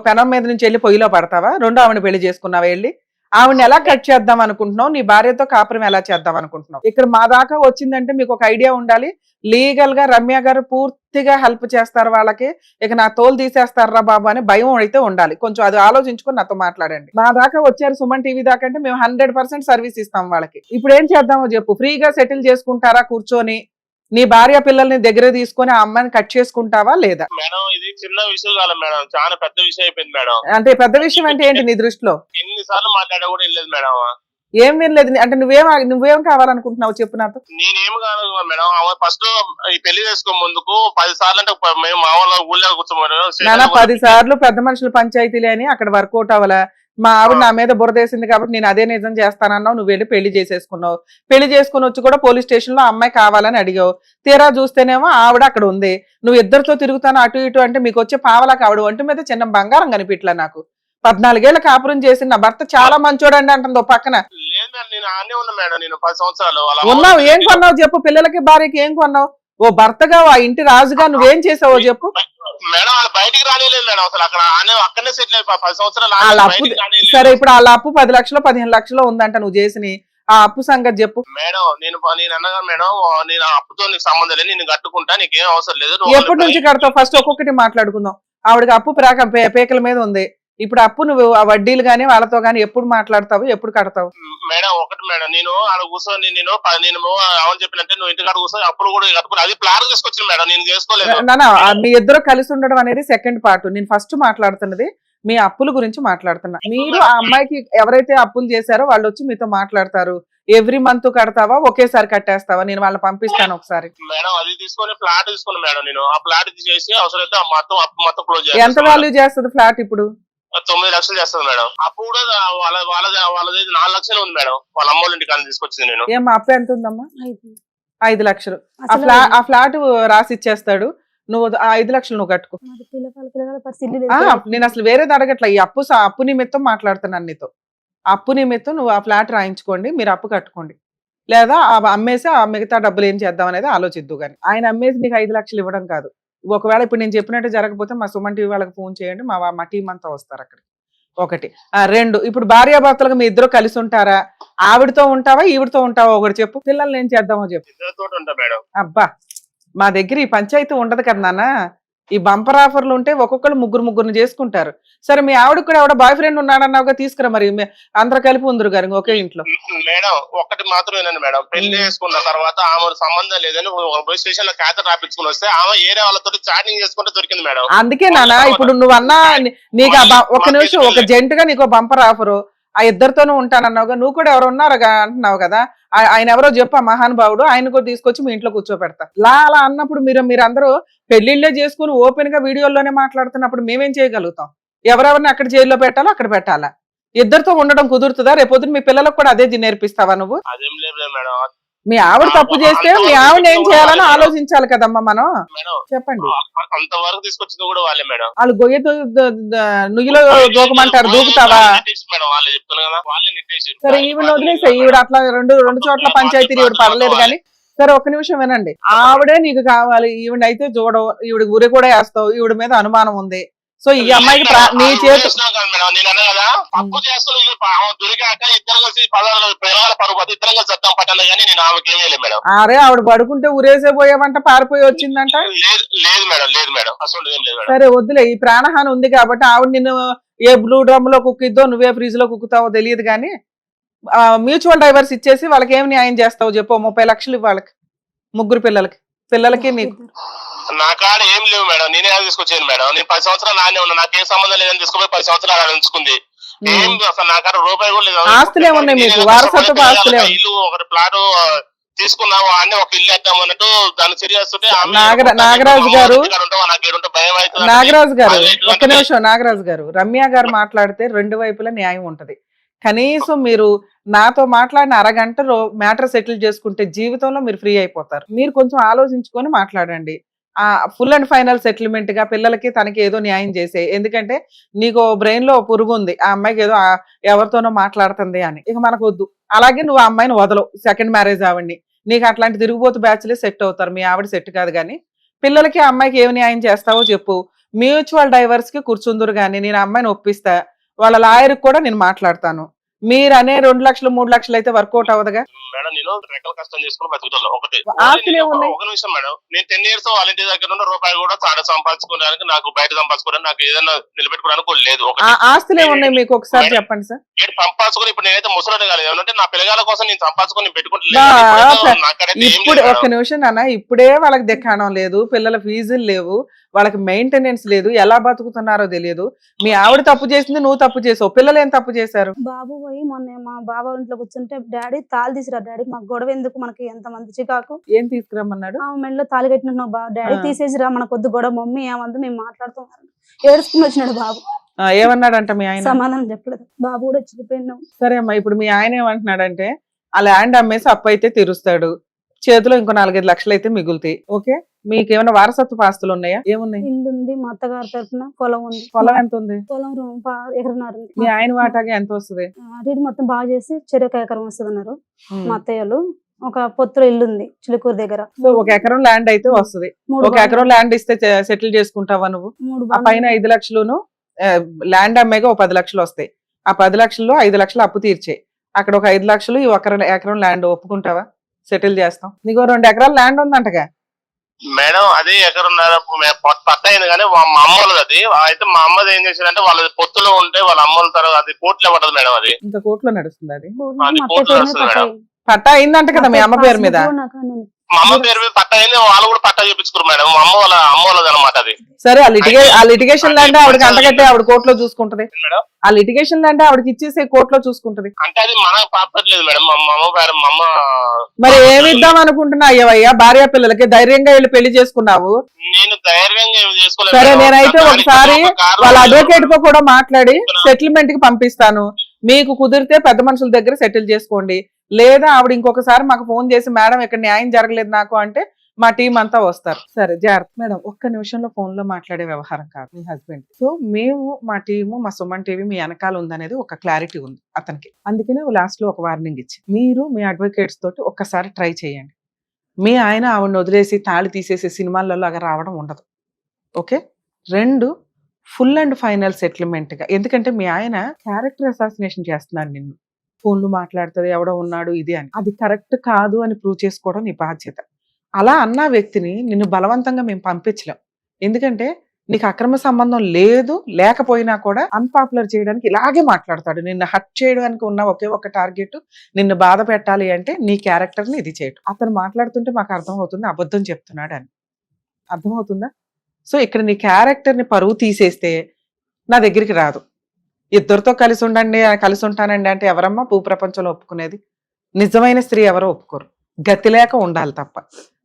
పెనం మీద నుంచి వెళ్ళి పొయ్యిలో పడతావా? రెండో ఆవిడ పెళ్లి చేసుకున్నావా వెళ్ళి? ఆవిడని ఎలా కట్ చేద్దాం అనుకుంటున్నావు? నీ భార్యతో కాపురం ఎలా చేద్దాం అనుకుంటున్నావు? ఇక్కడ మా దాకా వచ్చిందంటే మీకు ఒక ఐడియా ఉండాలి. లీగల్ గా రమ్య గారు పూర్తిగా హెల్ప్ చేస్తారు వాళ్ళకి, ఇక నా తోలు తీసేస్తారా బాబు అని భయం అయితే ఉండాలి. కొంచెం అది ఆలోచించుకొని నాతో మాట్లాడండి. మా దాకా వచ్చారు సుమన్ టీవీ దాకా అంటే మేము 100% సర్వీస్ ఇస్తాం వాళ్ళకి. ఇప్పుడు ఏం చేద్దామో చెప్పు. ఫ్రీగా సెటిల్ చేసుకుంటారా కూర్చొని? నీ భార్య పిల్లల్ని దగ్గర తీసుకొని ఆ అమ్మాయిని కట్ చేసుకుంటావా లేదా? మేడం ఇది చిన్న విషయం కాదు మేడం, చాలా పెద్ద విషయం అయిపోయింది మేడం. అంటే పెద్ద విషయం అంటే ఏంటి నీ దృష్టిలో? ఎన్నిసార్లు మాట్లాడా కూడా వెళ్ళలేదు మేడం. ఏం వినలేదు అంటే నువ్వేం కావాలనుకుంటున్నావు చెప్పు నాతో. నేనేం కాదు మేడం, ఫస్ట్ ఈ పెళ్లి చేసుకో ముందుకు 10 సార్లు అంటే మేము మా వాళ్ళ ఊళ్ళో కూర్చోమని 10 సార్లు పెద్ద మనుషుల పంచాయతీలే అని అక్కడ వర్కౌట్ అవ్వలా. మా ఆవిడ నా మీద బురదేసింది కాబట్టి నేను అదే నిజం చేస్తానన్నావు. నువ్వు వెళ్ళి పెళ్లి చేసేసుకున్నావు. పెళ్లి చేసుకుని వచ్చి కూడా పోలీస్ స్టేషన్ లో అమ్మాయి కావాలని అడిగావు. తీరా చూస్తేనేమో ఆవిడ అక్కడ ఉంది. నువ్వు ఇద్దరితో తిరుగుతాను అటు ఇటు అంటే మీకు వచ్చే పావలకు ఆవిడ ఒంటి మీద చిన్న బంగారం కనిపించలే నాకు. 14 ఏళ్ల కాపురం చేసి నా భర్త చాలా మంచోడండి అంటుందో పక్కన. నేను ఆనే ఉన్నా మేడం, నేను 10 సంవత్సరాలు ఉన్నావు. ఏం కొన్నావు చెప్పు? పిల్లలకి భార్యకి ఏం కొన్నావు? ఓ భర్తగా ఆ ఇంటి రాజుగా నువ్వేం చేసావో చెప్పు. మేడం వాళ్ళు బయటికి రానిలేదు మేడం, అసలు అక్కడనే సెటిల్ అయిపోయి 10 సంవత్సరాలు. సరే ఇప్పుడు వాళ్ళ అప్పు 10 లక్షలు 15 లక్షలు ఉందంట నువ్వు చేసి, ఆ అప్పు సంగతి చెప్పు. మేడం నేను అన్నగా మేడం, నేను అప్పుతో నీకు సంబంధం లేదు, నేను కట్టుకుంటా, నీకేం అవసరం లేదు. ఎప్పటి నుంచి కడతావు? ఫస్ట్ ఒక్కొక్కటి మాట్లాడుకుందాం. ఆవిడకి అప్పు పేకల మీద ఉంది. ఇప్పుడు అప్పు నువ్వు ఆ వడ్డీలు గానీ వాళ్ళతో గానీ ఎప్పుడు మాట్లాడతావు, ఎప్పుడు కడతావు? మేడం ఒకటి మేడం, నేను ఆడ కూర్చొని నేను అవును చెప్పినట్టే నువ్వు ఇంటికాడ కూర్చొని అప్పుడు కూడా కట్టుకుని అది ప్లాన్ తీసుకొచ్చింది మేడం, నేను చేసుకోలేదు. నాన్న మీ ఇద్దరు కలిసి ఉండడం అనేది సెకండ్ పార్ట్. నేను ఫస్ట్ మాట్లాడుతున్నది మీ అప్పుల గురించి మాట్లాడుతున్నా. మీరు ఆ అమ్మాయికి ఎవరైతే అప్పులు చేశారో వాళ్ళు వచ్చి మీతో మాట్లాడతారు. ఎవ్రీ మంత్ కడతావా, ఒకేసారి కట్టేస్తావా? నేను వాళ్ళని పంపిస్తాను ఒకసారి. మేడం అది తీసుకొని ఫ్లాట్ తీసుకున్నాను మేడం, నేను ఆ ఫ్లాట్ తీసేసి అవసరమైతే మొత్తం అప్పు మొత్తం క్లోజ్ చేస్తాను. ఎంత వాల్యూ చేస్తుంది ఫ్లాట్ ఇప్పుడు? 9 లక్షలు చేస్తుంది మేడం. అప్పు కూడా వాళ్ళది 4 లక్షలు ఉంది మేడం, వాళ్ళ అమ్మోళ్ళ ఇంటికి అని తీసుకొచ్చింది నేను. ఏం అప్పు ఎంత ఉందమ్మా? 5 లక్షలు. ఆ ఫ్లాట్ రాసి ఇచ్చేస్తాడు, నువ్వు 5 లక్షలు నువ్వు కట్టుకో. నేను అసలు వేరేది అడగట్లా, ఈ అప్పు నిమిత్తం మాట్లాడుతున్నాను నీతో. అప్పు నిమిత్తం నువ్వు ఆ ఫ్లాట్ రాయించుకోండి, మీరు అప్పు కట్టుకోండి. లేదా అమ్మేసి ఆ మిగతా డబ్బులు ఏం చేద్దాం అనేది ఆలోచిద్దు. కానీ ఆయన అమ్మేసి నీకు 5 లక్షలు ఇవ్వడం కాదు. ఒకవేళ ఇప్పుడు నేను చెప్పినట్టు జరగకపోతే మా సుమన్ టీవీ వాళ్ళకి ఫోన్ చేయండి, మా టీం అంతా వస్తారు అక్కడికి. 1 2 ఇప్పుడు భార్యాభర్తలుగా మీ ఇద్దరు కలిసి ఉంటారా? ఆవిడతో ఉంటావా ఈవిడతో ఉంటావా? ఒకటి చెప్పు. పిల్లల్ని ఏం చేద్దామో చెప్పు. అబ్బా మా దగ్గర ఈ పంచాయతీ ఉండదు కదా నాన్న. ఈ బంపర్ ఆఫర్లు ఉంటే ఒక్కొక్కరు ముగ్గురు చేసుకుంటారు. సరే మీ ఆవిడ కూడా ఎవడో బాయ్ ఫ్రెండ్ ఉన్నాడన్నావుగా, తీసుకురా మరి అందరూ కలిపి ఉందరు గారు ఒకే ఇంట్లో. మేడం ఒకటి మాత్రం ఏంటంటే మేడం, పెళ్లి చేసుకున్న తర్వాత ఆమె సంబంధం లేదని పోలీస్ స్టేషన్ లో క్యాథర్ రాపించుకుని వస్తే ఆమె ఏరే వాళ్ళతో చాటింగ్ చేసుకుంటే దొరికింది మేడం. అందుకే నాన్న ఇప్పుడు నువ్వు అన్నా నీకు ఒక నిమిషం ఒక జెంట్ గా నీకు బంపర్ ఆఫరు, ఆ ఇద్దరితోనూ ఉంటానన్నావుగా, నువ్వు కూడా ఎవరు ఉన్నారు అంటున్నావు కదా, ఆయన ఎవరో చెప్పు ఆ మహానుభావుడు, ఆయన కూడా తీసుకొచ్చి మీ ఇంట్లో కూర్చోపెడతా. అలా అన్నప్పుడు మీరందరూ పెళ్లిళ్ళే చేసుకుని ఓపెన్ గా వీడియోల్లోనే మాట్లాడుతున్నప్పుడు మేమేం చేయగలుగుతాం? ఎవరెవరిని అక్కడ జైల్లో పెట్టాలో అక్కడ పెట్టాలా? ఇద్దరితో ఉండడం కుదురుతుందా? రేపొద్దున మీ పిల్లలకు కూడా అదే నేర్పిస్తావా నువ్వు? అదేం లేదు మేడం, మీ ఆవిడ తప్పు చేస్తే మీ ఆవిడ ఏం చేయాలని ఆలోచించాలి కదమ్మా మనం. మేడం చెప్పండి. అంతవరకు తీసుకొచ్చింది కూడా వాళ్ళే మేడం. వాళ్ళు గొయ్య నుయ్యిలో దూకమంటారు, దూకుతావా? మేడం వాళ్ళే చెప్తున్నా కదా, వాళ్ళే నెట్టేసి. సరే ఈవిడ వదిలేసే, ఈవిడ అట్లా రెండు చోట్ల పంచాయతీ ఈవిడ పర్లేదు కానీ. సరే ఒక నిమిషం వినండి. ఆవిడే నీకు కావాలి, ఈవిడ అయితే చూడవు, ఈవిడ గురి కూడా వేస్తావు, ఈవిడ మీద అనుమానం ఉంది. సో ఈ అమ్మాయికి నీ చేతి తప్పు చేస్తున్నా దొరికాక ఇద్దరు కలిసి పిల్లల పరుగు ఇద్దరు కలిసి చట్టం పట్టాలి కానీ నేను ఆమెకి ఏమీ లేదు మేడం. అరే ఆవిడ పడుకుంటే ఉరేసే పోయామంట, పారిపోయి వచ్చిందంట. లేదు మేడం, లేదు మేడం, అసలు ఏం లేదు. సరే వద్దులే, ఈ ప్రాణహాని ఉంది కాబట్టి ఆవిడ నిన్ను ఏ బ్లూ డ్రమ్ లో కుక్కిద్దో, నువ్వే ఫ్రిడ్జ్ లో కుక్కుతావో తెలియదు కానీ మ్యూచువల్ డైవర్స్ ఇచ్చేసి వాళ్ళకి ఏం న్యాయం చేస్తావు చెప్పు? 30 లక్షలు వాళ్ళకి, ముగ్గురు పిల్లలకి నీకు. నా కాడ ఏం లేవు మేడం, నేనే తీసుకొచ్చాను మేడం. నేను 10 సంవత్సరాలు నానే ఉన్నా, నాకేం సంబంధం లేదని తీసుకుపోయి 10 సంవత్సరాలు ఉంచుకుంది. ఏం అసలు నా కాడ రూపాయి కూడా లేదు. ఆస్తులే ఉన్నాయి మీకు, వారసత్వ ఆస్తులే. ఇల్లు ఒకటి ప్లాట్ తీసుకున్నావు అన్ని ఒక ఇల్లు వేద్దాం అన్నట్టు దాన్ని చర్యస్తుంటే నాగరాజు గారు ఒక్క నిమిషం. నాగరాజు గారు, రమ్య గారు మాట్లాడితే 2 వైపులా న్యాయం ఉంటది. కనీసం మీరు నాతో మాట్లాడిన అరగంట మ్యాటర్ సెటిల్ చేసుకుంటే జీవితంలో మీరు ఫ్రీ అయిపోతారు. మీరు కొంచెం ఆలోచించుకొని మాట్లాడండి. ఫుల్ అండ్ ఫైనల్ సెటిల్మెంట్ గా పిల్లలకి తనకి ఏదో న్యాయం చేసే. ఎందుకంటే నీకు బ్రెయిన్ లో పురుగు ఉంది, ఆ అమ్మాయికి ఏదో ఎవరితోనో మాట్లాడుతుంది అని. ఇక మనకు వద్దు. అలాగే నువ్వు ఆ అమ్మాయిని వదలవు, సెకండ్ మ్యారేజ్ ఆవిడ్ని. నీకు అట్లాంటి తిరుగుబోతు బ్యాచ్లే సెట్ అవుతారు, మీ ఆవిడ సెట్ కాదు. కానీ పిల్లలకి ఆ అమ్మాయికి ఏమి న్యాయం చేస్తావో చెప్పు. మ్యూచువల్ డైవర్స్ కి కూర్చుందురు కానీ నేను అమ్మాయిని ఒప్పిస్తా, వాళ్ళ లాయర్ కూడా నేను మాట్లాడతాను. మీరు అనే 2 లక్షలు 3 లక్షలు అయితే వర్కౌట్ అవ్వదుగా మేడం. నేను రెక్కల కష్టం చేసుకుని బతుకుతాను. ఒకటి ఒక నిమిషం మేడం, నేను 10 years వాళ్ళ ఇంటి దగ్గర ఉన్న రూపాయి కూడా చాడ సంపాదించుకోవడానికి, నాకు బయట సంపాదించుకోవడానికి, నాకు ఏదైనా నిలబెట్టుకోవడానికి లేదు. ఆస్తులే ఉన్నాయి మీకు, ఒకసారి చెప్పండి సార్. నేను సంపాదించుకొని ఇప్పుడు నేనైతే ముసలి కాలేదు, ఏమంటే నా పిల్లగాల కోసం నేను సంపాదించుకొని పెట్టుకుంటున్నాను. ఇప్పుడు ఒక్క నిమిషం నాన్న, ఇప్పుడే వాళ్ళకి దిక్కాణం లేదు, పిల్లల ఫీజులు లేవు, వాళ్ళకి మెయింటెనెన్స్ లేదు, ఎలా బతుకుతున్నారో తెలియదు. మీ ఆవిడ తప్పు చేసింది, నువ్వు తప్పు చేసావు, పిల్లలు ఏం తప్పు చేశారు? బాబు పోయి మొన్న మా బాబా ఇంట్లో కూర్చుంటే డాడీ తాళి తీసిరా, డాడీ మాకు గొడవ ఎందుకు, మనకి ఎంత మంది చికాకు. ఏం తీసుకురమ్మన్నాడు? ఆ మెడలో తాళి కట్టినట్టు బాబు, డాడీ తీసేసిరా, మనకు వద్దు గొడవ, మమ్మీ ఏమందు మేము మాట్లాడుతాం. ఏడుచుకుని వచ్చినాడు బాబు. ఏమన్నాడంట మీ ఆయన? సమాధానం చెప్పలేదు. బాబు కూడా వెళ్ళిపోయినాం. సరే అమ్మా, ఇప్పుడు మీ ఆయన ఏమంటున్నాడంటే ఆ ల్యాండ్ అమ్మేసి అప్పు అయితే తీరుస్తాడు, చేతిలో ఇంకో 4-5 లక్షలు అయితే మిగులుతాయి. ఓకే, మీకు ఏమైనా వారసత్వ ఆస్తులు ఉన్నాయా? ఏమున్నాయి? ఇల్లు ఉంది, మా అత్తగారి తరఫున పొలం ఉంది. పొలం ఎంత ఉంది? పొలం 1 ఎకరన్నర ఉంది. మీ ఆయన వాటాగా ఎంత వస్తుంది? అటు మొత్తం బాగా చేసి చెరొక ఎకరం వస్తుంది అన్నారు మా అత్తయ్యలు. ఒక పొత్తులో ఇల్లు ఉంది చిలుకూరు దగ్గర. సో 1 ఎకరం ల్యాండ్ అయితే వస్తుంది. 1 ఎకరం ల్యాండ్ ఇస్తే సెటిల్ చేసుకుంటావా నువ్వు? ఆ పైన 5 లక్షలును ల్యాండ్ అమ్మేగా 10 లక్షలు వస్తాయి. ఆ 10 లక్షల్లో 5 లక్షలు అప్పు తీర్చే, అక్కడ ఒక 5 లక్షలు ఈ 1 ఎకరం ల్యాండ్ ఒప్పుకుంటావా? సెటిల్ చేస్తాం. నీకు 2 ఎకరాల ల్యాండ్ ఉందంటగా మేడం. అది ఎకరున్నర పట్ట అయింది కానీ మా అమ్మలది. అది అయితే మా అమ్మది ఏం చేశారంటే వాళ్ళది పొత్తులో ఉంటే వాళ్ళ అమ్మల తర్వాత అది కోర్టులో పడదు మేడం. అది ఇంకా కోర్టులో నడుస్తుంది. అది కోర్టులో వస్తుంది మేడం. పట్టా అయిందంట కదా మీ అమ్మ పేరు మీద? మా అమ్మ పేరు మీద పట్ట అయింది, వాళ్ళు కూడా పట్టా చేపించుకున్నారు మేడం. మా అమ్మ వాళ్ళది అనమాట అది. సరే, ఆ లిటిగేషన్ ల్యాండ్ ఆవిడకి అంటగట్టే ఆవిడ కోర్టులో చూసుకుంటది. ఆ లిటిగేషన్ ల్యాండ్ ఆవిడకి ఇచ్చేసి కోర్టులో చూసుకుంటది. అంటే అది మనకు పాపట్లేదు మేడం. మా అమ్మ పేరు మా అమ్మ. మరి ఏమి ఇద్దాం అనుకుంటున్నా అయ్యవయ్యా? భార్య పిల్లలకి ధైర్యంగా వెళ్ళి పెళ్లి చేసుకున్నావు. నేను ధైర్యంగా చేసుకోలేదు. సరే, నేనైతే ఒకసారి వాళ్ళ అడ్వకేట్ తో కూడా మాట్లాడి సెటిల్మెంట్ కి పంపిస్తాను. మీకు కుదిరితే పెద్ద మనుషుల దగ్గర సెటిల్ చేసుకోండి, లేదా ఆవిడ ఇంకొకసారి మాకు ఫోన్ చేసి మేడం ఇక్కడ న్యాయం జరగలేదు నాకు అంటే మా టీం అంతా వస్తారు. సరే జాగ్రత్త మేడం, ఒక్క నిమిషంలో ఫోన్ లో మాట్లాడే వ్యవహారం కాదు మీ హస్బెండ్. సో మేము మా టీము, మా సుమన్ టీవీ మీ వెనకాల ఉందనేది ఒక క్లారిటీ ఉంది అతనికి. అందుకనే లాస్ట్ లో ఒక వార్నింగ్ ఇచ్చి మీరు మీ అడ్వకేట్స్ తోటి ఒక్కసారి ట్రై చేయండి. మీ ఆయన ఆవిడని వదిలేసి తాళి తీసేసి సినిమాలలో అలా రావడం ఉండదు. Okay, 2 full and final settlement గా. ఎందుకంటే మీ ఆయన క్యారెక్టర్ అసాసినేషన్ చేస్తున్నాడు నిన్ను, ఫోన్లు మాట్లాడుతుంది ఎవడో ఉన్నాడు ఇది అని. అది కరెక్ట్ కాదు అని ప్రూవ్ చేసుకోవడం నీ బాధ్యత. అలా అన్న వ్యక్తిని నిన్ను బలవంతంగా మేము పంపించలేం. ఎందుకంటే నీకు అక్రమ సంబంధం లేదు, లేకపోయినా కూడా అన్పాపులర్ చేయడానికి ఇలాగే మాట్లాడతాడు. నిన్ను హర్ట్ చేయడానికి ఉన్న ఒకే ఒక టార్గెట్ నిన్ను బాధ పెట్టాలి అంటే నీ క్యారెక్టర్ని ఇది చేయటం. అతను మాట్లాడుతుంటే మాకు అర్థమవుతుంది అబద్ధం చెప్తున్నాడు అని. అర్థమవుతుందా? సో ఇక్కడ నీ క్యారెక్టర్ని పరువు తీసేస్తే నా దగ్గరికి రాదు. ఇద్దరితో కలిసి ఉండండి, కలిసి ఉంటానండి అంటే ఎవరమ్మా భూప్రపంచంలో ఒప్పుకునేది? నిజమైన స్త్రీ ఎవరో ఒప్పుకోరు. గతి లేక ఉండాలి తప్ప.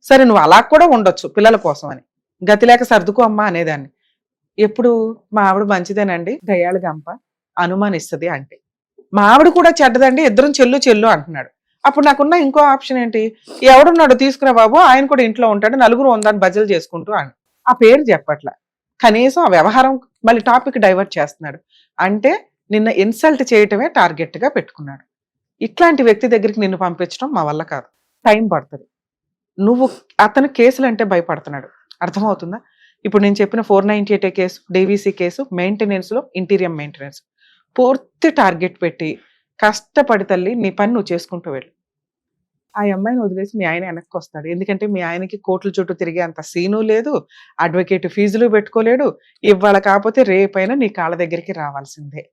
సరే నువ్వు అలా కూడా ఉండొచ్చు పిల్లల కోసం అని, గతి లేక సర్దుకో అమ్మా అనేదాన్ని. ఎప్పుడు మా ఆవిడ మంచిదేనండి, దయాళు గంప, అనుమానిస్తుంది అంటే. మా ఆవిడ కూడా చెడ్డదండి, ఇద్దరం చెల్లు చెల్లు అంటున్నాడు. అప్పుడు నాకున్న ఇంకో ఆప్షన్ ఏంటి, ఎవడున్నాడు తీసుకురా బాబు, ఆయన కూడా ఇంట్లో ఉంటాడు, నలుగురు ఉందని బజ్జలు చేసుకుంటూ అని. ఆ పేరు చెప్పట్ల, కనీసం ఆ వ్యవహారం మళ్ళీ టాపిక్ డైవర్ట్ చేస్తున్నాడు. అంటే నిన్న ఇన్సల్ట్ చేయటమే టార్గెట్ గా పెట్టుకున్నాడు. ఇట్లాంటి వ్యక్తి దగ్గరికి నిన్ను పంపించడం మా వల్ల కాదు, టైం పడుతుంది. నువ్వు అతను కేసులు అంటే భయపడుతున్నాడు, అర్థమవుతుందా? ఇప్పుడు నేను చెప్పిన 498 కేసు, డీవీసీ కేసు, మెయింటెనెన్స్ లో ఇంటీరియర్ మెయింటెనెన్స్ పూర్తి టార్గెట్ పెట్టి కష్టపడి తల్లి నీ పని నువ్వు చేసుకుంటూ వెళ్ళు. ఆ అమ్మాయిని వదిలేసి మీ ఆయన వెనక్కి వస్తాడు. ఎందుకంటే మీ ఆయనకి కోట్ల చుట్టూ తిరిగే అంత సీను లేదు, అడ్వకేట్ ఫీజులు పెట్టుకోలేడు. ఇవాళ కాకపోతే రేపైనా నీ కాళ్ళ దగ్గరికి రావాల్సిందే.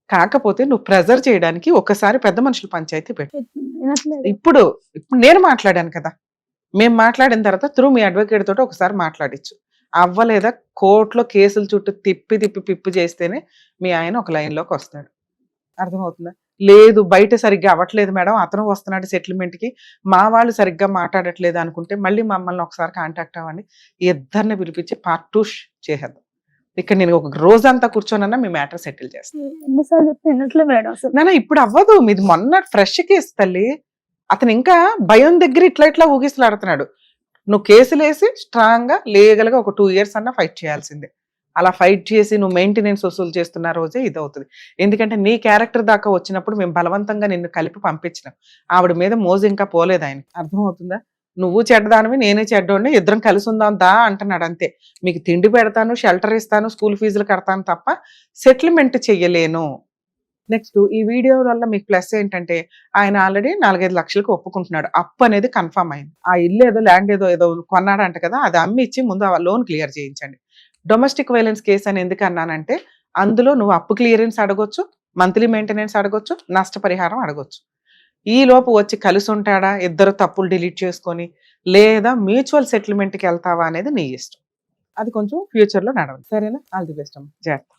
కాకపోతే నువ్వు ప్రెజర్ చేయడానికి ఒకసారి పెద్ద మనుషుల పంచాయతీ పెట్టు. వినట్లేదు. ఇప్పుడు నేను మాట్లాడాను కదా, మేము మాట్లాడిన తర్వాత త్రూ మీ అడ్వకేట్ తోటి ఒకసారి మాట్లాడించు. అవ్వలేదా, కోర్టులో కేసుల చుట్టూ తిప్పి తిప్పి పిప్పి చేస్తేనే మీ ఆయన ఒక లైన్లోకి వస్తాడు. అర్థమవుతుందా? లేదు బయట సరిగ్గా అవ్వట్లేదు మేడం, అతను వస్తున్నాడు సెటిల్మెంట్కి, మా వాళ్ళు సరిగ్గా మాట్లాడట్లేదు అనుకుంటే మళ్ళీ మమ్మల్ని ఒకసారి కాంటాక్ట్ అవ్వండి, ఇద్దరిని పిలిపించి పార్ట్ 2 చేసేద్దాం. ఇక్కడ నేను ఒక రోజంతా కూర్చోనన్నా మీ మ్యాటర్ సెటిల్ చేస్తాను. ఎన్నిసార్లు చెప్తే వినట్లేదు మేడం అసలు. నాన్న ఇప్పుడు అవ్వదు, మీది మొన్న ఫ్రెష్ కేసు తల్లి. అతను ఇంకా భయం దగ్గర ఇట్లా ఇట్లా ఊగిసలాడుతున్నాడు. నువ్వు కేసులు వేసి స్ట్రాంగ్ గా లీగల్ గా ఒక 2 years అన్నా ఫైట్ చేయాల్సిందే. అలా ఫైట్ చేసి నువ్వు మెయింటెనెన్స్ వసూలు చేస్తున్న రోజే ఇది అవుతుంది. ఎందుకంటే నీ క్యారెక్టర్ దాకా వచ్చినప్పుడు మేము బలవంతంగా నిన్ను కలిపి పంపించినాం. ఆవిడ మీద మోజు ఇంకా పోలేదు ఆయన. అర్థమవుతుందా? నువ్వు చెడ్డదానివి, నేనే చెడ్డోడిని, ఇద్దరం కలిసి ఉందాం దా అంటున్నాడు అంతే. మీకు తిండి పెడతాను, షెల్టర్ ఇస్తాను, స్కూల్ ఫీజులు కడతాను తప్ప సెటిల్మెంట్ చెయ్యలేను. నెక్స్ట్ ఈ వీడియో వల్ల మీకు ప్లస్ ఏంటంటే ఆయన ఆల్రెడీ 4-5 లక్షలకు ఒప్పుకుంటున్నాడు. అప్పు అనేది కన్ఫర్మ్ అయింది. ఆ ఇల్లు ఏదో ల్యాండ్ ఏదో కొన్నాడంట కదా, అది అమ్మి ఇచ్చి ముందు ఆ లోన్ క్లియర్ చేయించండి. డొమెస్టిక్ వైలెన్స్ కేసు అని ఎందుకు అన్నానంటే అందులో నువ్వు అప్పు క్లియరెన్స్ అడగొచ్చు, మంత్లీ మెయింటెనెన్స్ అడగొచ్చు, నష్టపరిహారం అడగొచ్చు. ఈ లోపు వచ్చి కలిసి ఉంటాడా, ఇద్దరు తప్పులు డిలీట్ చేసుకొని, లేదా మ్యూచువల్ సెటిల్మెంట్కి వెళ్తావా అనేది నీ ఇష్టం. అది కొంచెం ఫ్యూచర్లో నడవండి. సరేనా? ఆల్ ది బెస్ట్ అమ్మ, జాగ్రత్త.